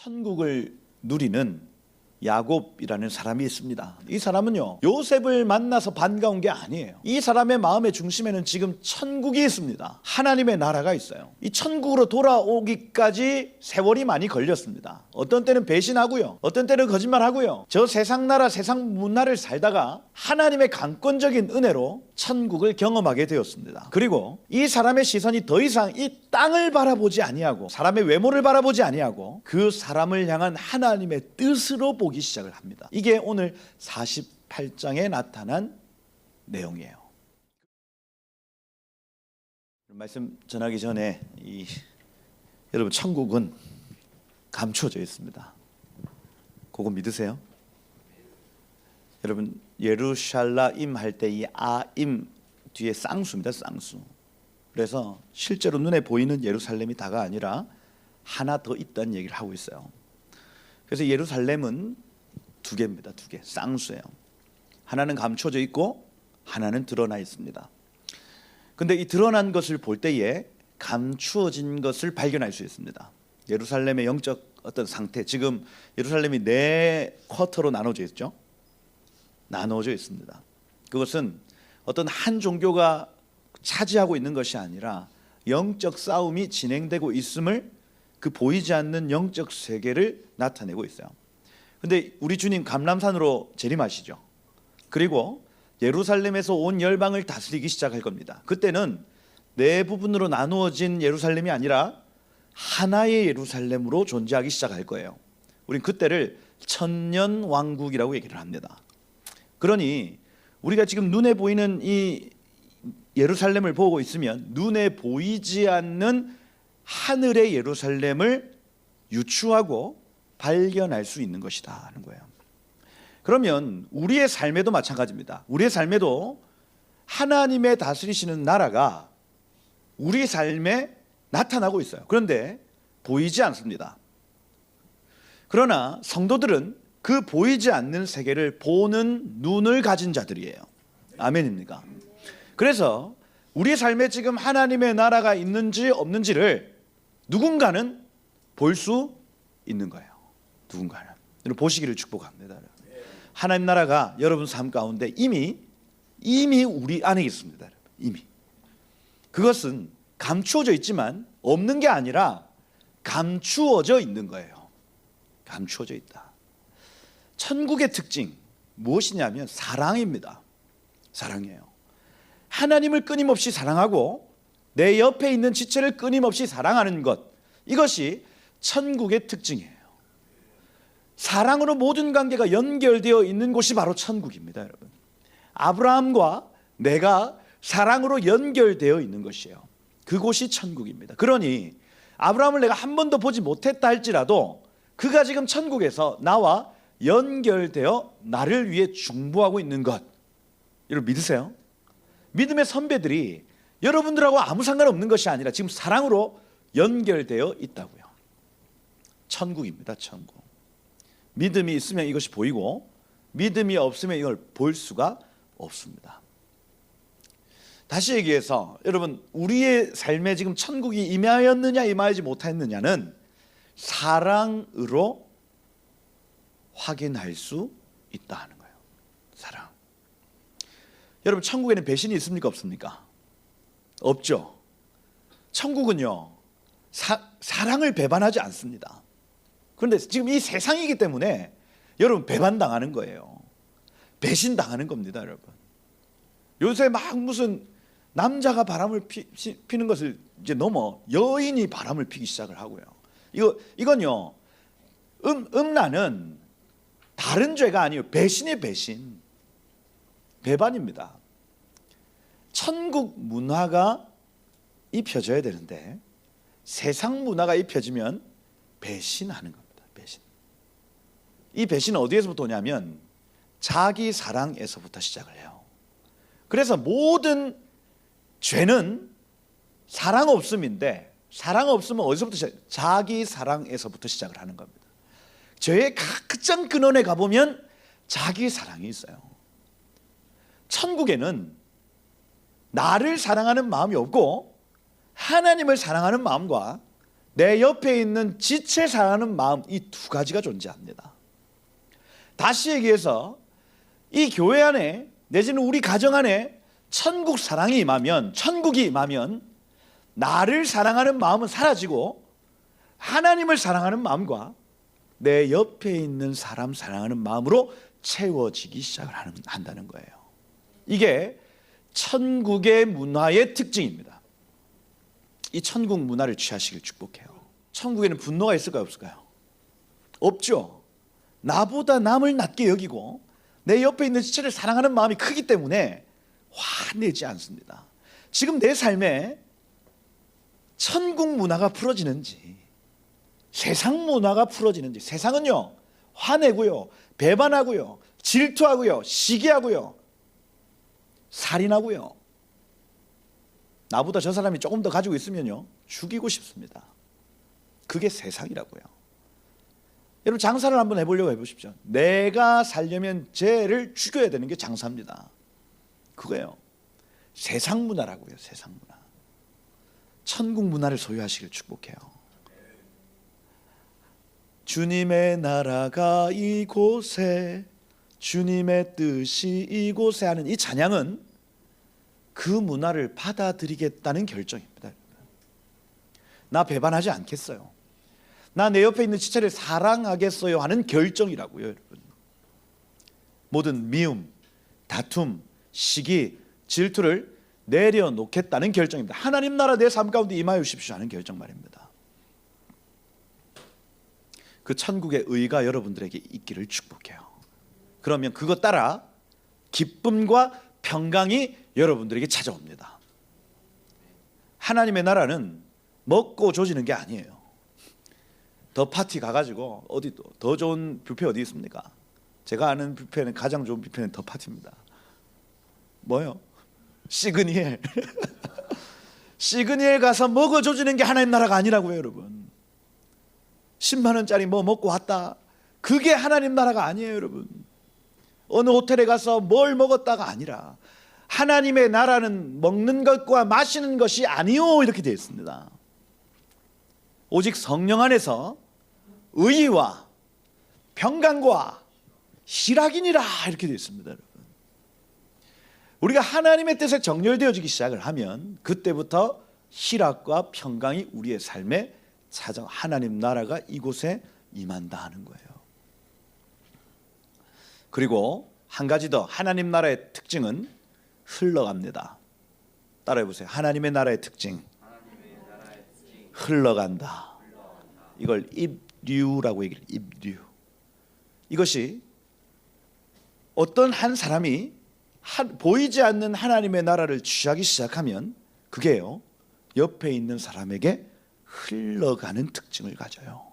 천국을 누리는 야곱이라는 사람이 있습니다. 이 사람은요, 요셉을 만나서 반가운 게 아니에요. 이 사람의 마음의 중심에는 지금 천국이 있습니다. 하나님의 나라가 있어요. 이 천국으로 돌아오기까지 세월이 많이 걸렸습니다. 어떤 때는 배신하고요, 어떤 때는 거짓말하고요, 저 세상 나라 세상 문화를 살다가 하나님의 강권적인 은혜로 천국을 경험하게 되었습니다. 그리고 이 사람의 시선이 더 이상 이 땅을 바라보지 아니하고 사람의 외모를 바라보지 아니하고 그 사람을 향한 하나님의 뜻으로 보기 시작을 합니다. 이게 오늘 48장에 나타난 내용이에요. 말씀 전하기 전에 여러분, 천국은 감춰져 있습니다. 그거 믿으세요? 여러분, 예루살렘 할 때 이 아임 뒤에 쌍수입니다. 쌍수. 그래서 실제로 눈에 보이는 예루살렘이 다가 아니라 하나 더 있다는 얘기를 하고 있어요. 그래서 예루살렘은 두 개입니다. 두 개. 쌍수예요. 하나는 감춰져 있고 하나는 드러나 있습니다. 근데 이 드러난 것을 볼 때에 감추어진 것을 발견할 수 있습니다. 예루살렘의 영적 어떤 상태, 지금 예루살렘이 네 쿼터로 나눠져 있죠. 나눠져 있습니다. 그것은 어떤 한 종교가 차지하고 있는 것이 아니라 영적 싸움이 진행되고 있음을, 그 보이지 않는 영적 세계를 나타내고 있어요. 근데 우리 주님 감람산으로 재림하시죠. 그리고 예루살렘에서 온 열방을 다스리기 시작할 겁니다. 그때는 네 부분으로 나누어진 예루살렘이 아니라 하나의 예루살렘으로 존재하기 시작할 거예요. 우린 그때를 천년 왕국이라고 얘기를 합니다. 그러니 우리가 지금 눈에 보이는 이 예루살렘을 보고 있으면 눈에 보이지 않는 하늘의 예루살렘을 유추하고 발견할 수 있는 것이다 하는 거예요. 그러면 우리의 삶에도 마찬가지입니다. 우리의 삶에도 하나님의 다스리시는 나라가 우리 삶에 나타나고 있어요. 그런데 보이지 않습니다. 그러나 성도들은 그 보이지 않는 세계를 보는 눈을 가진 자들이에요. 아멘입니까? 그래서 우리의 삶에 지금 하나님의 나라가 있는지 없는지를 누군가는 볼 수 있는 거예요. 누군가는. 여러분, 보시기를 축복합니다. 하나님 나라가 여러분 삶 가운데 이미 우리 안에 있습니다. 이미. 그것은 감추어져 있지만 없는 게 아니라 감추어져 있는 거예요. 감추어져 있다. 천국의 특징 무엇이냐면 사랑입니다. 사랑이에요. 하나님을 끊임없이 사랑하고 내 옆에 있는 지체를 끊임없이 사랑하는 것, 이것이 천국의 특징이에요. 사랑으로 모든 관계가 연결되어 있는 곳이 바로 천국입니다. 여러분, 아브라함과 내가 사랑으로 연결되어 있는 것이에요. 그곳이 천국입니다. 그러니 아브라함을 내가 한 번도 보지 못했다 할지라도 그가 지금 천국에서 나와 연결되어 나를 위해 중보하고 있는 것, 여러분 믿으세요? 믿음의 선배들이 여러분들하고 아무 상관없는 것이 아니라 지금 사랑으로 연결되어 있다고요. 천국입니다. 천국. 믿음이 있으면 이것이 보이고 믿음이 없으면 이걸 볼 수가 없습니다. 다시 얘기해서 여러분, 우리의 삶에 지금 천국이 임하였느냐 임하지 못했느냐는 사랑으로 확인할 수 있다 하는 거예요. 사랑. 여러분, 천국에는 배신이 있습니까 없습니까? 없죠. 천국은요, 사랑을 배반하지 않습니다. 그런데 지금 이 세상이기 때문에 여러분 배반당하는 거예요. 배신당하는 겁니다. 여러분, 요새 막 무슨 남자가 바람을 피는 것을 이제 넘어 여인이 바람을 피기 시작을 하고요. 이건요, 음란은 다른 죄가 아니에요. 배신의 배신, 배반입니다. 천국 문화가 입혀져야 되는데 세상 문화가 입혀지면 배신하는 겁니다. 배신. 이 배신은 어디에서부터 오냐면 자기 사랑에서부터 시작을 해요. 그래서 모든 죄는 사랑 없음인데, 사랑 없으면 어디서부터 시작해요? 자기 사랑에서부터 시작을 하는 겁니다. 죄의 가장 근원에 가보면 자기 사랑이 있어요. 천국에는 나를 사랑하는 마음이 없고 하나님을 사랑하는 마음과 내 옆에 있는 지체 사랑하는 마음, 이 두 가지가 존재합니다. 다시 얘기해서 이 교회 안에 내지는 우리 가정 안에 천국 사랑이 임하면, 천국이 임하면 나를 사랑하는 마음은 사라지고 하나님을 사랑하는 마음과 내 옆에 있는 사람 사랑하는 마음으로 채워지기 시작을 한다는 거예요. 이게 천국의 문화의 특징입니다. 이 천국 문화를 취하시길 축복해요. 천국에는 분노가 있을까요, 없을까요? 없죠. 나보다 남을 낮게 여기고 내 옆에 있는 지체를 사랑하는 마음이 크기 때문에 화내지 않습니다. 지금 내 삶에 천국 문화가 풀어지는지 세상 문화가 풀어지는지, 세상은요 화내고요, 배반하고요, 질투하고요, 시기하고요, 살인하고요, 나보다 저 사람이 조금 더 가지고 있으면요 죽이고 싶습니다. 그게 세상이라고요. 여러분 장사를 한번 해보려고 해보십시오. 내가 살려면 쟤를 죽여야 되는 게 장사입니다. 그거예요. 세상 문화라고요. 세상 문화. 천국 문화를 소유하시길 축복해요. 주님의 나라가 이곳에, 주님의 뜻이 이곳에 하는 이 찬양은 그 문화를 받아들이겠다는 결정입니다. 나 배반하지 않겠어요. 나 내 옆에 있는 지체를 사랑하겠어요 하는 결정이라고요, 여러분. 모든 미움, 다툼, 시기, 질투를 내려놓겠다는 결정입니다. 하나님 나라 내 삶 가운데 임하여 주십시오 하는 결정 말입니다. 그 천국의 의가 여러분들에게 있기를 축복해요. 그러면 그것 따라 기쁨과 평강이 여러분들에게 찾아옵니다. 하나님의 나라는 먹고 조지는 게 아니에요. 더 파티 가가지고 어디 더 좋은 뷔페 어디 있습니까? 제가 아는 뷔페는, 가장 좋은 뷔페는 더 파티입니다. 뭐요? 시그니엘. 시그니엘 가서 먹어 조지는 게 하나님 나라가 아니라고요, 여러분. 10만 원짜리 뭐 먹고 왔다, 그게 하나님 나라가 아니에요, 여러분. 어느 호텔에 가서 뭘 먹었다가 아니라 하나님의 나라는 먹는 것과 마시는 것이 아니요, 이렇게 되어 있습니다. 오직 성령 안에서 의와 평강과 희락이니라, 이렇게 되어 있습니다, 여러분. 우리가 하나님의 뜻에 정렬되어지기 시작을 하면 그때부터 희락과 평강이 우리의 삶에 찾아, 하나님 나라가 이곳에 임한다 하는 거예요. 그리고 한 가지 더, 하나님 나라의 특징은 흘러갑니다. 따라해 보세요. 하나님의 나라의 특징, 흘러간다. 이걸 입류라고 얘기해요. 입류. 이것이 어떤 한 사람이 보이지 않는 하나님의 나라를 취하기 시작하면 그게요 옆에 있는 사람에게 흘러가는 특징을 가져요.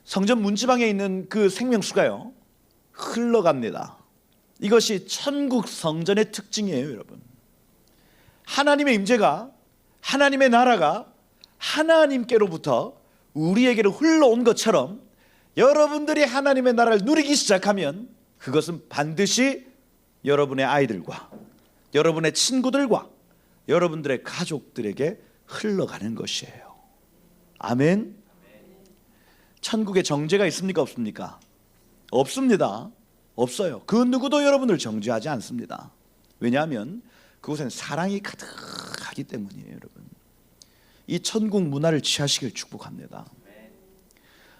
성전 문지방에 있는 그 생명수가요 흘러갑니다. 이것이 천국 성전의 특징이에요, 여러분. 하나님의 임재가, 하나님의 나라가 하나님께로부터 우리에게로 흘러온 것처럼 여러분들이 하나님의 나라를 누리기 시작하면 그것은 반드시 여러분의 아이들과 여러분의 친구들과 여러분들의 가족들에게 흘러가는 것이에요. 아멘. 천국에 정죄가 있습니까, 없습니까? 없습니다. 없어요. 그 누구도 여러분을 정죄하지 않습니다. 왜냐하면 그곳엔 사랑이 가득하기 때문이에요, 여러분. 이 천국 문화를 취하시길 축복합니다.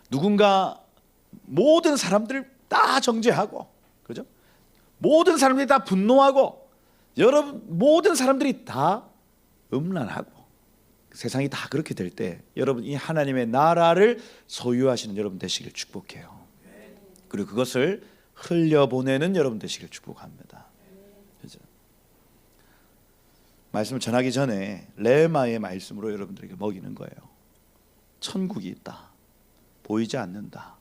누군가 모든 사람들을 다 정죄하고, 그죠? 모든 사람들이 다 분노하고, 여러분 모든 사람들이 다 음란하고, 세상이 다 그렇게 될 때 여러분 이 하나님의 나라를 소유하시는 여러분 되시길 축복해요. 그리고 그것을 흘려보내는 여러분 되시길 축복합니다. 그죠? 말씀을 전하기 전에 레마의 말씀으로 여러분들에게 먹이는 거예요. 천국이 있다. 보이지 않는다.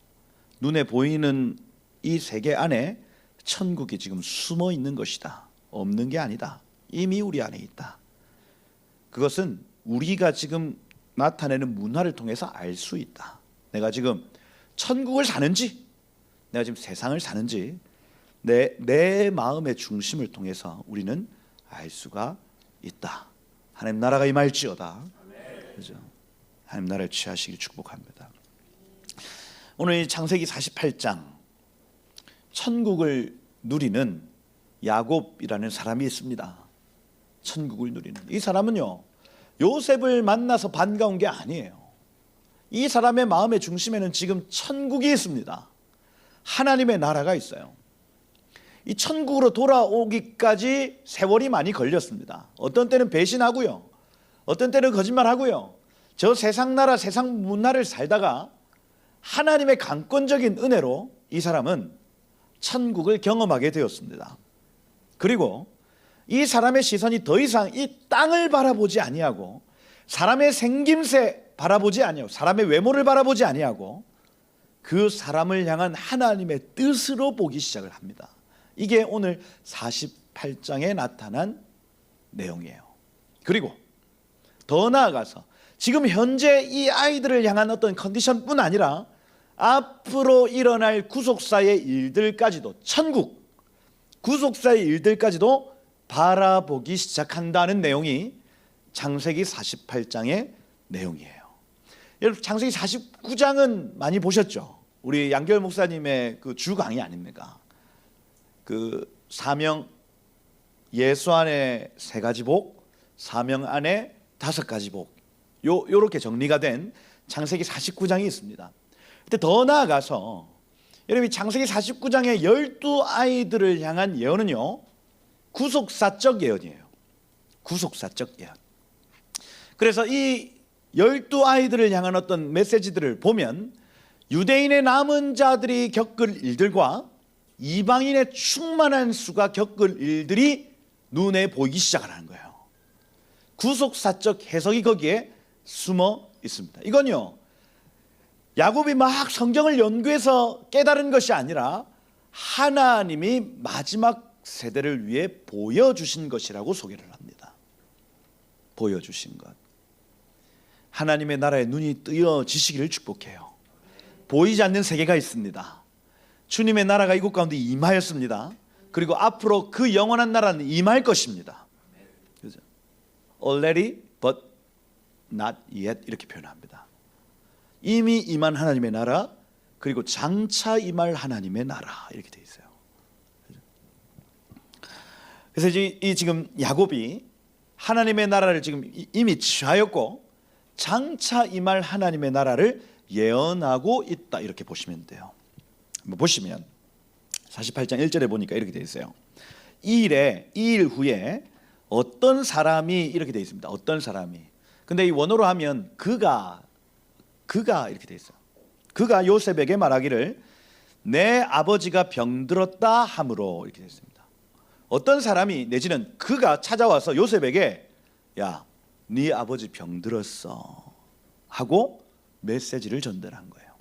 눈에 보이는 이 세계 안에 천국이 지금 숨어 있는 것이다. 없는 게 아니다. 이미 우리 안에 있다. 그것은 우리가 지금 나타내는 문화를 통해서 알 수 있다. 내가 지금 천국을 사는지, 내가 지금 세상을 사는지 내 마음의 중심을 통해서 우리는 알 수가 있다. 하나님 나라가 임할지어다. 그죠? 하나님 나라에 취하시길 축복합니다. 오늘 이 창세기 48장 천국을 누리는 야곱이라는 사람이 있습니다. 천국을 누리는 이 사람은요, 요셉을 만나서 반가운 게 아니에요. 이 사람의 마음의 중심에는 지금 천국이 있습니다. 하나님의 나라가 있어요. 이 천국으로 돌아오기까지 세월이 많이 걸렸습니다. 어떤 때는 배신하고요, 어떤 때는 거짓말하고요, 저 세상 나라 세상 문화를 살다가 하나님의 강권적인 은혜로 이 사람은 천국을 경험하게 되었습니다. 그리고 이 사람의 시선이 더 이상 이 땅을 바라보지 아니하고 사람의 생김새 바라보지 아니하고 사람의 외모를 바라보지 아니하고 그 사람을 향한 하나님의 뜻으로 보기 시작을 합니다. 이게 오늘 48장에 나타난 내용이에요. 그리고 더 나아가서 지금 현재 이 아이들을 향한 어떤 컨디션뿐 아니라 앞으로 일어날 구속사의 일들까지도, 천국 구속사의 일들까지도 바라보기 시작한다는 내용이 창세기 48장의 내용이에요. 여러분, 창세기 49장은 많이 보셨죠? 우리 양결 목사님의 그 주 강의 아닙니까? 그 사명 예수 안에 3가지 복, 사명 안에 5가지 복, 요렇게 정리가 된 창세기 49장이 있습니다. 근데 더 나아가서 여러분, 창세기 49장의 12아이들을 향한 예언은요, 구속사적 예언이에요. 구속사적 예언. 그래서 이 12아이들을 향한 어떤 메시지들을 보면 유대인의 남은 자들이 겪을 일들과 이방인의 충만한 수가 겪을 일들이 눈에 보이기 시작하는 거예요. 구속사적 해석이 거기에 숨어 있습니다. 이건요, 야곱이 막 성경을 연구해서 깨달은 것이 아니라 하나님이 마지막 세대를 위해 보여주신 것이라고 소개를 합니다. 보여주신 것. 하나님의 나라에 눈이 뜨여지시기를 축복해요. 보이지 않는 세계가 있습니다. 주님의 나라가 이곳 가운데 임하였습니다. 그리고 앞으로 그 영원한 나라는 임할 것입니다. 그죠? Already but not yet 이렇게 표현합니다. 이미 임한 하나님의 나라, 그리고 장차 임할 하나님의 나라, 이렇게 되어 있어요. 그래서 지금 야곱이 하나님의 나라를 지금 이미 취하였고 장차 임할 하나님의 나라를 예언하고 있다, 이렇게 보시면 돼요. 보시면 48장 1절에 보니까 이렇게 되어 있어요. 이 일 후에 어떤 사람이, 이렇게 되어 있습니다. 어떤 사람이. 근데 이 원어로 하면 그가 이렇게 되어 있어요. 그가 요셉에게 말하기를 내 아버지가 병들었다 함으로, 이렇게 되어 있습니다. 어떤 사람이 내지는 그가 찾아와서 요셉에게 야, 네 아버지 병들었어 하고 메시지를 전달한 거예요.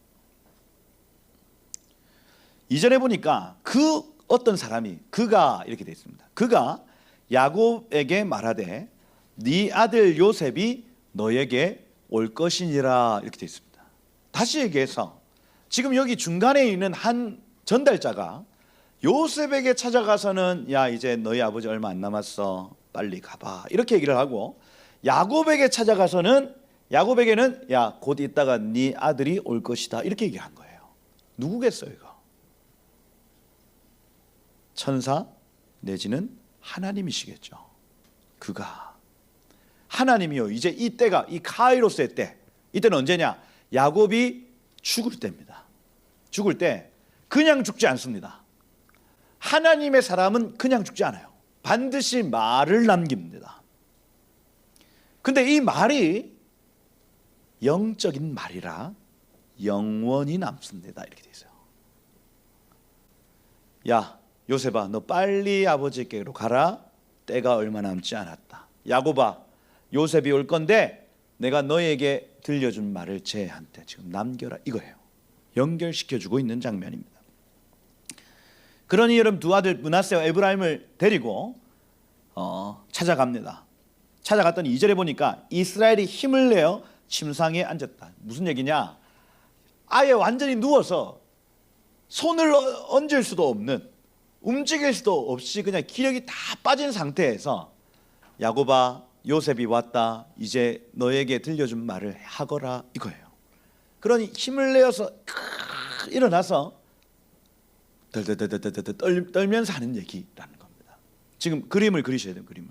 이전에 보니까 그 어떤 사람이, 그가 이렇게 되어 있습니다. 그가 야곱에게 말하되 네 아들 요셉이 너에게 올 것이니라, 이렇게 되어 있습니다. 다시 얘기해서 지금 여기 중간에 있는 한 전달자가 요셉에게 찾아가서는 야, 이제 너희 아버지 얼마 안 남았어, 빨리 가봐, 이렇게 얘기를 하고, 야곱에게 찾아가서는 야곱에게는 야, 곧 있다가 네 아들이 올 것이다, 이렇게 얘기한 거예요. 누구겠어요 이거? 천사 내지는 하나님이시겠죠. 그가 하나님이요, 이제 이 때가, 이 카이로스의 때, 이때는 언제냐? 야곱이 죽을 때입니다. 죽을 때 그냥 죽지 않습니다. 하나님의 사람은 그냥 죽지 않아요. 반드시 말을 남깁니다. 근데 이 말이 영적인 말이라 영원히 남습니다, 이렇게 돼 있어요. 야, 요셉아, 너 빨리 아버지께로 가라. 때가 얼마 남지 않았다. 야곱아, 요셉이 올 건데 내가 너에게 들려준 말을 쟤한테 지금 남겨라, 이거예요. 연결시켜주고 있는 장면입니다. 그러니 여러분, 두 아들 므낫세와 에브라임을 데리고 찾아갑니다. 찾아갔더니 2절에 보니까 이스라엘이 힘을 내어 침상에 앉았다. 무슨 얘기냐? 아예 완전히 누워서 손을 얹을 수도 없는, 움직일 수도 없이 그냥 기력이 다 빠진 상태에서 야곱아, 요셉이 왔다. 이제 너에게 들려준 말을 하거라 이거예요. 그러니 힘을 내어서 일어나서 덜덜덜덜덜 떨면서 하는 얘기라는 겁니다. 지금 그림을 그리셔야 돼요. 그림을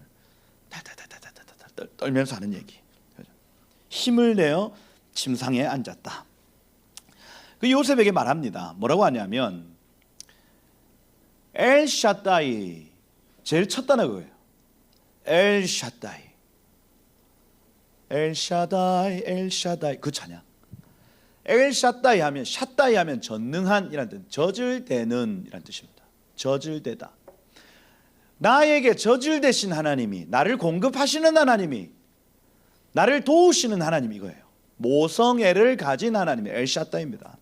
떨면서 하는 얘기. 힘을 내어 침상에 앉았다. 그 요셉에게 말합니다. 뭐라고 하냐면 엘샤다이, 제일 첫 단어가 엘샤다이, 엘샤다이, 엘샤다이, 그 찬양. 엘샤다이 하면, 샤다이 하면 전능한 이란 뜻, 저질되는 이란 뜻입니다. 저질되다. 나에게 저질되신 하나님이, 나를 공급하시는 하나님이, 나를 도우시는 하나님, 이거예요. 모성애를 가진 하나님이 엘샤다입니다.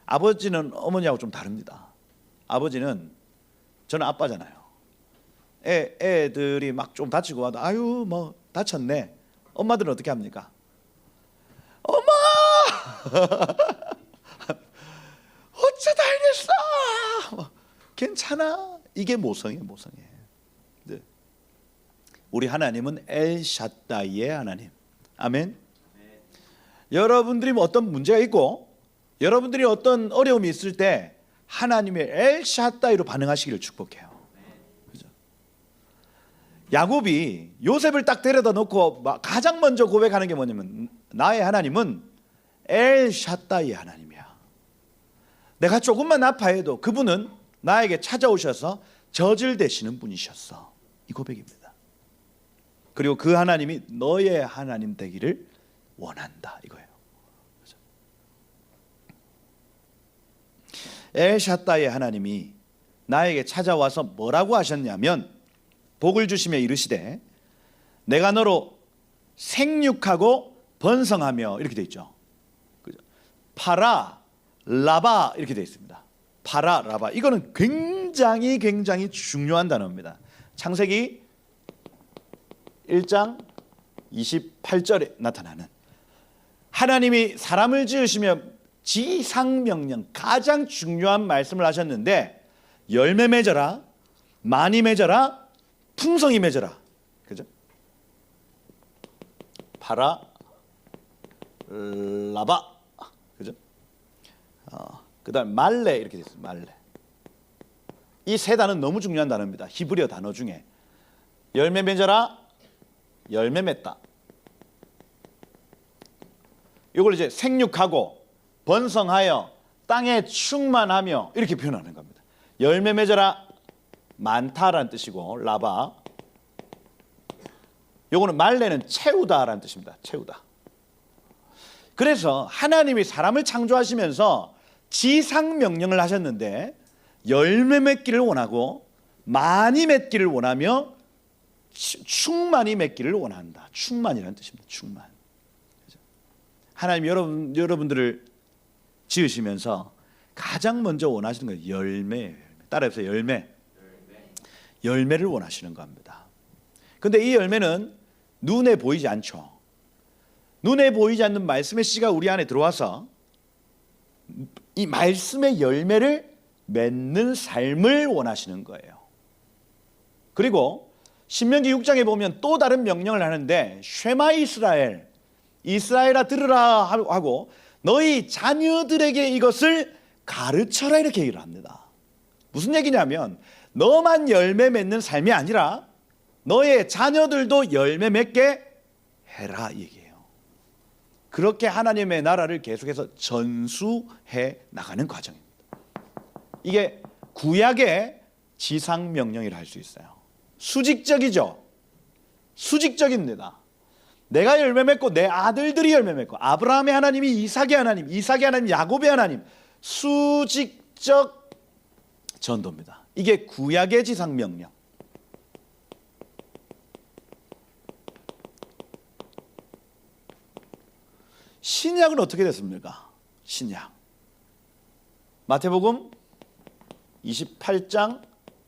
아버지는 어머니하고 좀 다릅니다. 아버지는, 저는 아빠잖아요. 애들이 막 좀 다치고 와도 아유 뭐 다쳤네. 엄마들은 어떻게 합니까? 엄마 어쩌다 이랬어. 괜찮아. 이게 모성이에요. 모성이에요. 네. 우리 하나님은 엘샤다이의 하나님. 아멘. 여러분들이 뭐 어떤 문제가 있고 여러분들이 어떤 어려움이 있을 때 하나님의 엘샤다이로 반응하시기를 축복해요. 그죠? 야곱이 요셉을 딱 데려다 놓고 가장 먼저 고백하는 게 뭐냐면 나의 하나님은 엘샤다이의 하나님이야. 내가 조금만 아파해도 그분은 나에게 찾아오셔서 저질 되시는 분이셨어. 이 고백입니다. 그리고 그 하나님이 너의 하나님 되기를 원한다 이거예요. 엘샤다의 하나님이 나에게 찾아와서 뭐라고 하셨냐면 복을 주시며 이르시되 내가 너로 생육하고 번성하며 이렇게 돼 있죠. 파라 라바 이렇게 돼 있습니다. 파라 라바, 이거는 굉장히 중요한 단어입니다. 창세기 1장 28절에 나타나는 하나님이 사람을 지으시며 지상명령, 가장 중요한 말씀을 하셨는데 열매 맺어라, 많이 맺어라, 풍성히 맺어라. 그죠? 파라 라바. 그죠? 그다음 말레 이렇게 됐어요. 말레. 이 세 단어는 너무 중요한 단어입니다. 히브리어 단어 중에 열매 맺어라, 열매 맺다. 이걸 이제 생육하고 번성하여 땅에 충만하며 이렇게 표현하는 겁니다. 열매 맺어라, 많다라는 뜻이고 라바, 요거는 말레는 채우다라는 뜻입니다. 채우다. 그래서 하나님이 사람을 창조하시면서 지상 명령을 하셨는데 열매 맺기를 원하고 많이 맺기를 원하며 충만히 맺기를 원한다. 충만이라는 뜻입니다. 충만. 하나님 여러분들을 지으시면서 가장 먼저 원하시는 거예요. 열매. 따라해서 열매. 열매를 원하시는 겁니다. 근데 이 열매는 눈에 보이지 않죠. 눈에 보이지 않는 말씀의 씨가 우리 안에 들어와서 이 말씀의 열매를 맺는 삶을 원하시는 거예요. 그리고 신명기 6장에 보면 또 다른 명령을 하는데 쉐마 이스라엘, 이스라엘아 들으라 하고 너희 자녀들에게 이것을 가르쳐라 이렇게 얘기를 합니다. 무슨 얘기냐면 너만 열매 맺는 삶이 아니라 너의 자녀들도 열매 맺게 해라 이 얘기예요. 그렇게 하나님의 나라를 계속해서 전수해 나가는 과정입니다. 이게 구약의 지상명령이라 할 수 있어요. 수직적이죠. 수직적입니다. 내가 열매 맺고 내 아들들이 열매 맺고 아브라함의 하나님이 이삭의 하나님, 이삭의 하나님, 야곱의 하나님, 수직적 전도입니다. 이게 구약의 지상명령. 신약은 어떻게 됐습니까? 신약 마태복음 28장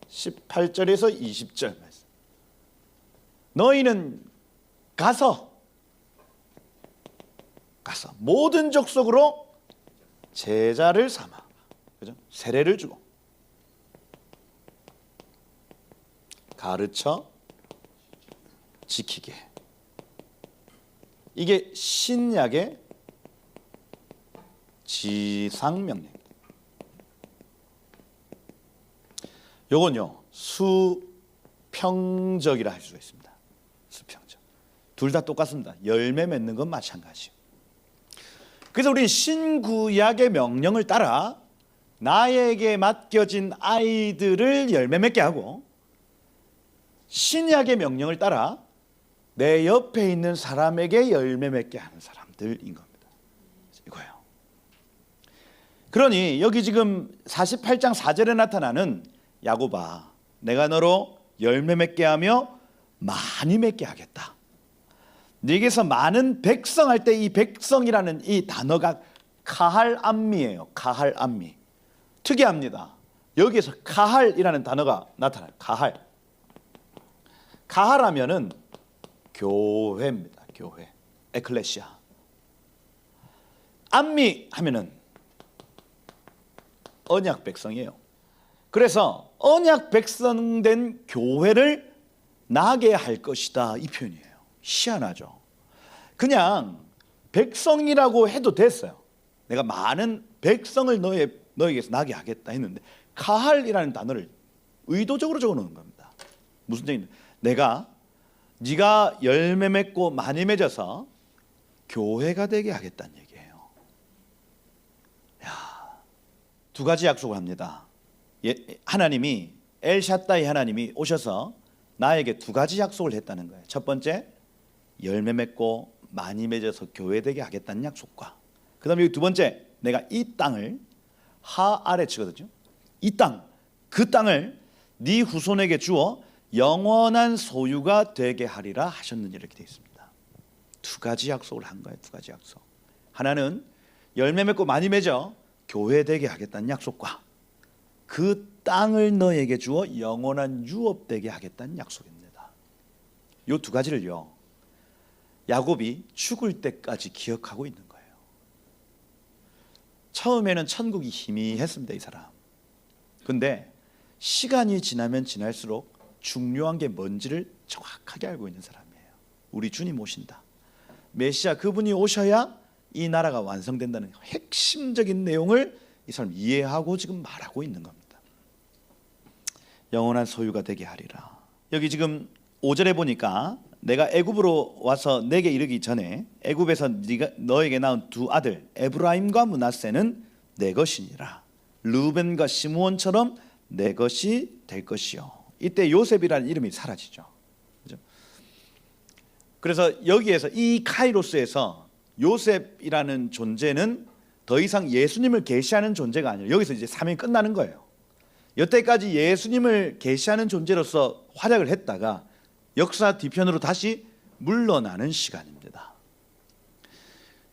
18절에서 20절 말씀. 너희는 가서 모든 족속으로 제자를 삼아. 그죠? 세례를 주고 가르쳐 지키게. 이게 신약의 지상명령. 요건요 수평적이라 할 수가 있습니다. 수평적. 둘 다 똑같습니다. 열매 맺는 건 마찬가지. 그래서 우리는 신구약의 명령을 따라 나에게 맡겨진 아이들을 열매 맺게 하고, 신약의 명령을 따라 내 옆에 있는 사람에게 열매 맺게 하는 사람들인 겁니다. 이거예요. 그러니 여기 지금 48장 4절에 나타나는 야곱아, 내가 너로 열매 맺게 하며 많이 맺게 하겠다. 네게서 많은 백성 할 때 이 백성이라는 이 단어가 카할암미예요. 카할암미. 특이합니다. 여기에서 카할이라는 단어가 나타나요. 카할. 카할하면은 교회입니다. 교회. 에클레시아. 암미 하면은 언약 백성이에요. 그래서 언약 백성 된 교회를 나게 할 것이다, 이 표현이에요. 희한하죠. 그냥 백성이라고 해도 됐어요. 내가 많은 백성을 너에게서 나게 하겠다 했는데 카할이라는 단어를 의도적으로 적어놓은 겁니다. 무슨 얘기냐? 네가 열매 맺고 많이 맺어서 교회가 되게 하겠다는 얘기예요. 두 가지 약속을 합니다. 하나님이 엘샤다이 하나님이 오셔서 나에게 두 가지 약속을 했다는 거예요. 첫 번째, 열매 맺고 많이 맺어서 교회 되게 하겠다는 약속과, 그 다음에 두 번째, 내가 이 땅을 하아레츠거든요. 이 땅, 그 땅을 네 후손에게 주어 영원한 소유가 되게 하리라 하셨느니, 이렇게 되어 있습니다. 두 가지 약속을 한 거예요. 두 가지 약속. 하나는 열매 맺고 많이 맺어 교회 되게 하겠다는 약속과, 그 땅을 너에게 주어 영원한 유업 되게 하겠다는 약속입니다. 이 두 가지를요 야곱이 죽을 때까지 기억하고 있는 거예요. 처음에는 천국이 희미했습니다, 이 사람. 근데 시간이 지나면 지날수록 중요한 게 뭔지를 정확하게 알고 있는 사람이에요. 우리 주님 오신다, 메시아 그분이 오셔야 이 나라가 완성된다는 핵심적인 내용을 이 사람 이해하고 지금 말하고 있는 겁니다. 영원한 소유가 되게 하리라. 여기 지금 5절에 보니까 내가 애굽으로 와서 내게 이르기 전에 애굽에서 너에게 낳은 두 아들 에브라임과 므낫세는 내 것이니라. 르벤과 시므온처럼 내 것이 될 것이요. 이때 요셉이라는 이름이 사라지죠. 그죠? 그래서 여기에서 이 카이로스에서 요셉이라는 존재는 더 이상 예수님을 계시하는 존재가 아니라 여기서 이제 사명이 끝나는 거예요. 여태까지 예수님을 계시하는 존재로서 활약을 했다가 역사 뒤편으로 다시 물러나는 시간입니다.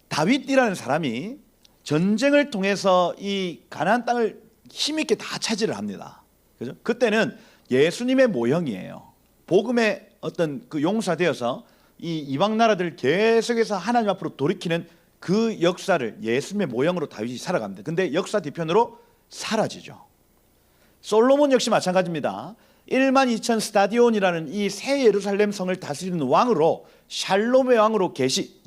다윗이라는 사람이 전쟁을 통해서 이 가나안 땅을 힘있게 다 차지를 합니다. 그죠? 그때는 예수님의 모형이에요. 복음의 어떤 그 용사되어서 이 이방 나라들 계속해서 하나님 앞으로 돌이키는 그 역사를 예수님의 모형으로 다윗이 살아갑니다. 근데 역사 뒤편으로 사라지죠. 솔로몬 역시 마찬가지입니다. 1만 2천 스타디온이라는 이 새 예루살렘 성을 다스리는 왕으로, 샬롬의 왕으로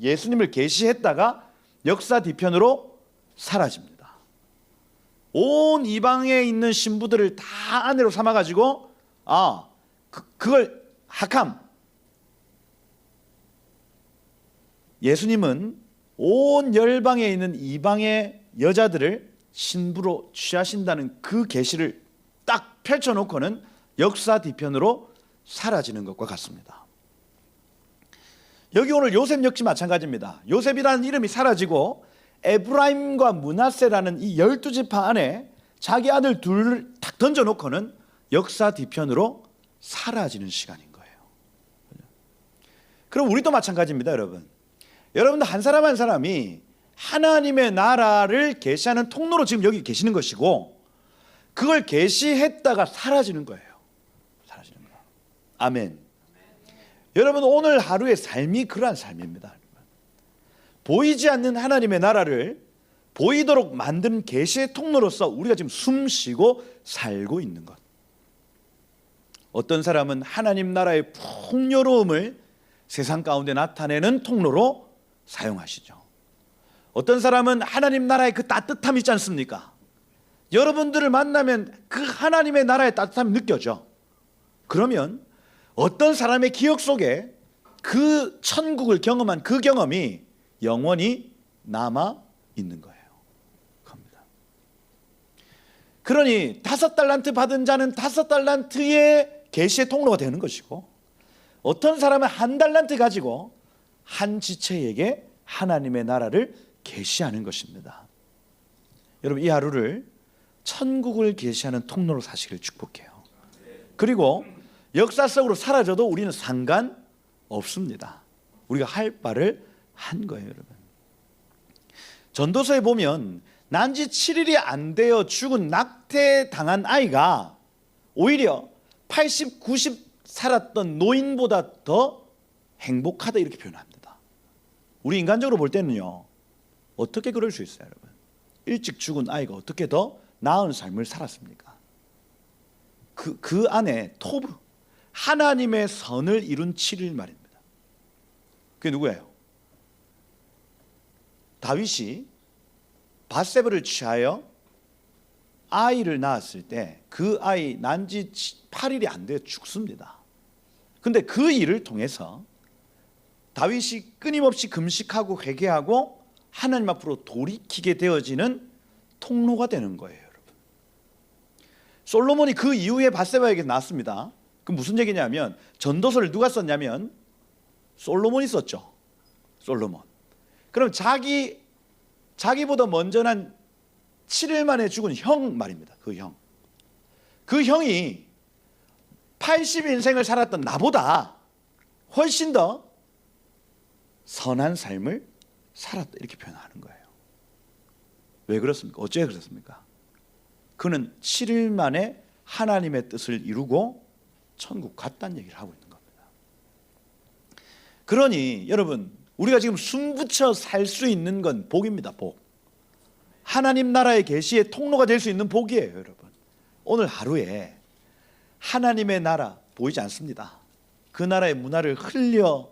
예수님을 계시했다가 역사 뒤편으로 사라집니다. 온 이방에 있는 신부들을 다 아내로 삼아가지고 그걸 학함. 예수님은 온 열방에 있는 이방의 여자들을 신부로 취하신다는 그 계시를 딱 펼쳐놓고는 역사 뒤편으로 사라지는 것과 같습니다. 여기 오늘 요셉 역시 마찬가지입니다. 요셉이라는 이름이 사라지고 에브라임과 므낫세라는 이 12지파 안에 자기 아들 둘을 탁 던져놓고는 역사 뒤편으로 사라지는 시간인 거예요. 그럼 우리도 마찬가지입니다, 여러분. 여러분도 한 사람 한 사람이 하나님의 나라를 계시하는 통로로 지금 여기 계시는 것이고, 그걸 계시했다가 사라지는 거예요. 사라지는 거예요. 아멘. 여러분, 오늘 하루의 삶이 그러한 삶입니다. 보이지 않는 하나님의 나라를 보이도록 만든 계시의 통로로서 우리가 지금 숨쉬고 살고 있는 것. 어떤 사람은 하나님 나라의 풍요로움을 세상 가운데 나타내는 통로로 사용하시죠. 어떤 사람은 하나님 나라의 그 따뜻함이 있지 않습니까? 여러분들을 만나면 그 하나님의 나라의 따뜻함이 느껴져. 그러면 어떤 사람의 기억 속에 그 천국을 경험한 그 경험이 영원히 남아 있는 거예요. 겁니다. 그러니 5달란트 받은 자는 5달란트의 계시의 통로가 되는 것이고, 어떤 사람은 1달란트 가지고 한 지체에게 하나님의 나라를 계시하는 것입니다. 여러분, 이 하루를 천국을 계시하는 통로로 사시길 축복해요. 그리고 역사 속으로 사라져도 우리는 상관없습니다. 우리가 할 바를 한 거예요, 여러분. 전도서에 보면 난지 7일이 안 되어 죽은 낙태당한 아이가 오히려 80, 90 살았던 노인보다 더 행복하다 이렇게 표현합니다. 우리 인간적으로 볼 때는요, 어떻게 그럴 수 있어요, 여러분? 일찍 죽은 아이가 어떻게 더 나은 삶을 살았습니까? 그 안에 토브, 하나님의 선을 이룬 7일 말입니다. 그게 누구예요? 다윗이 밧세바를 취하여 아이를 낳았을 때 그 아이 난지 8일이 안 되어 죽습니다. 근데 그 일을 통해서 다윗이 끊임없이 금식하고 회개하고 하나님 앞으로 돌이키게 되어지는 통로가 되는 거예요, 여러분. 솔로몬이 그 이후에 밧세바에게 낳았습니다. 그 무슨 얘기냐면, 전도서를 누가 썼냐면 솔로몬이 썼죠. 솔로몬. 그럼 자기보다 먼저 난 7일 만에 죽은 형 말입니다. 그 형이 80인생을 살았던 나보다 훨씬 더 선한 삶을 살았다 이렇게 표현하는 거예요. 왜 그렇습니까? 어째 그렇습니까? 그는 7일 만에 하나님의 뜻을 이루고 천국 갔다는 얘기를 하고 있는 겁니다. 그러니 여러분, 우리가 지금 숨 붙여 살 수 있는 건 복입니다. 복. 하나님 나라의 계시의 통로가 될 수 있는 복이에요, 여러분. 오늘 하루에 하나님의 나라 보이지 않습니다. 그 나라의 문화를 흘려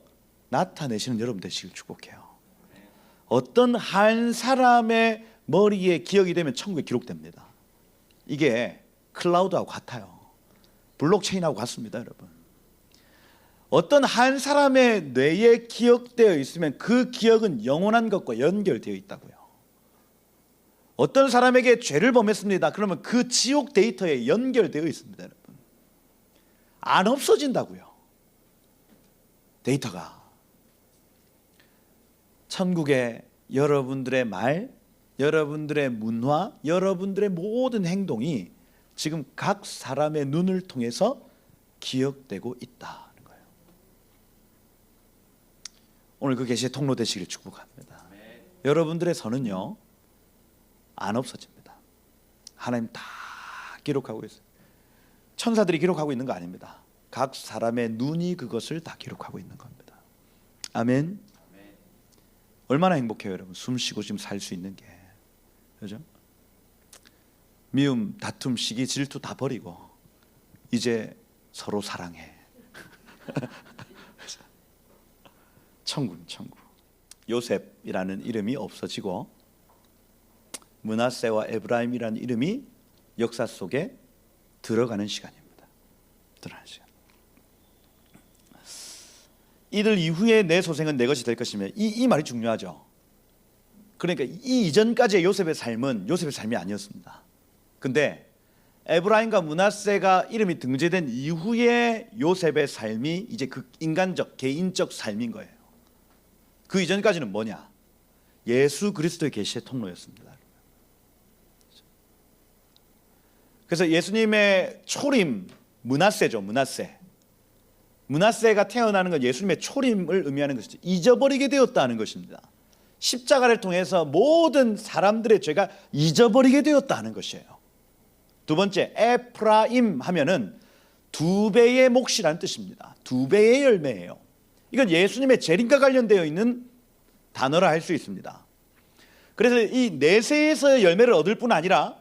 나타내시는 여러분 되시길 축복해요. 어떤 한 사람의 머리에 기억이 되면 천국에 기록됩니다. 이게 클라우드하고 같아요. 블록체인하고 같습니다, 여러분. 어떤 한 사람의 뇌에 기억되어 있으면 그 기억은 영원한 것과 연결되어 있다고요. 어떤 사람에게 죄를 범했습니다. 그러면 그 지옥 데이터에 연결되어 있습니다, 여러분. 안 없어진다고요, 데이터가. 천국에 여러분들의 말, 여러분들의 문화, 여러분들의 모든 행동이 지금 각 사람의 눈을 통해서 기억되고 있다는 거예요. 오늘 그 계시의 통로 되시길 축복합니다. 여러분들의 선은요, 안 없어집니다. 하나님 다 기록하고 있어요. 천사들이 기록하고 있는 거 아닙니다. 각 사람의 눈이 그것을 다 기록하고 있는 겁니다. 아멘. 얼마나 행복해요, 여러분. 숨 쉬고 지금 살 수 있는 게. 그죠? 미움, 다툼, 시기, 질투 다 버리고 이제 서로 사랑해. 천국. 요셉이라는 이름이 없어지고 므낫세와 에브라임이라는 이름이 역사 속에 들어가는 시간입니다. 들어가는 시간. 이들 이후에 내 소생은 내 것이 될 것이며, 이 말이 중요하죠. 그러니까 이 이전까지의 요셉의 삶은 요셉의 삶이 아니었습니다. 근데 에브라임과 므낫세가 이름이 등재된 이후에 요셉의 삶이 이제 그 인간적, 개인적 삶인 거예요. 그 이전까지는 뭐냐? 예수 그리스도의 계시의 통로였습니다. 그래서 예수님의 초림, 므낫세죠. 므낫세가 태어나는 건 예수님의 초림을 의미하는 것이죠. 잊어버리게 되었다는 것입니다. 십자가를 통해서 모든 사람들의 죄가 잊어버리게 되었다는 것이에요. 두 번째, 에프라임 하면은 2배의 몫이라는 뜻입니다. 2배의 열매예요. 이건 예수님의 재림과 관련되어 있는 단어라 할 수 있습니다. 그래서 이 내세에서의 열매를 얻을 뿐 아니라,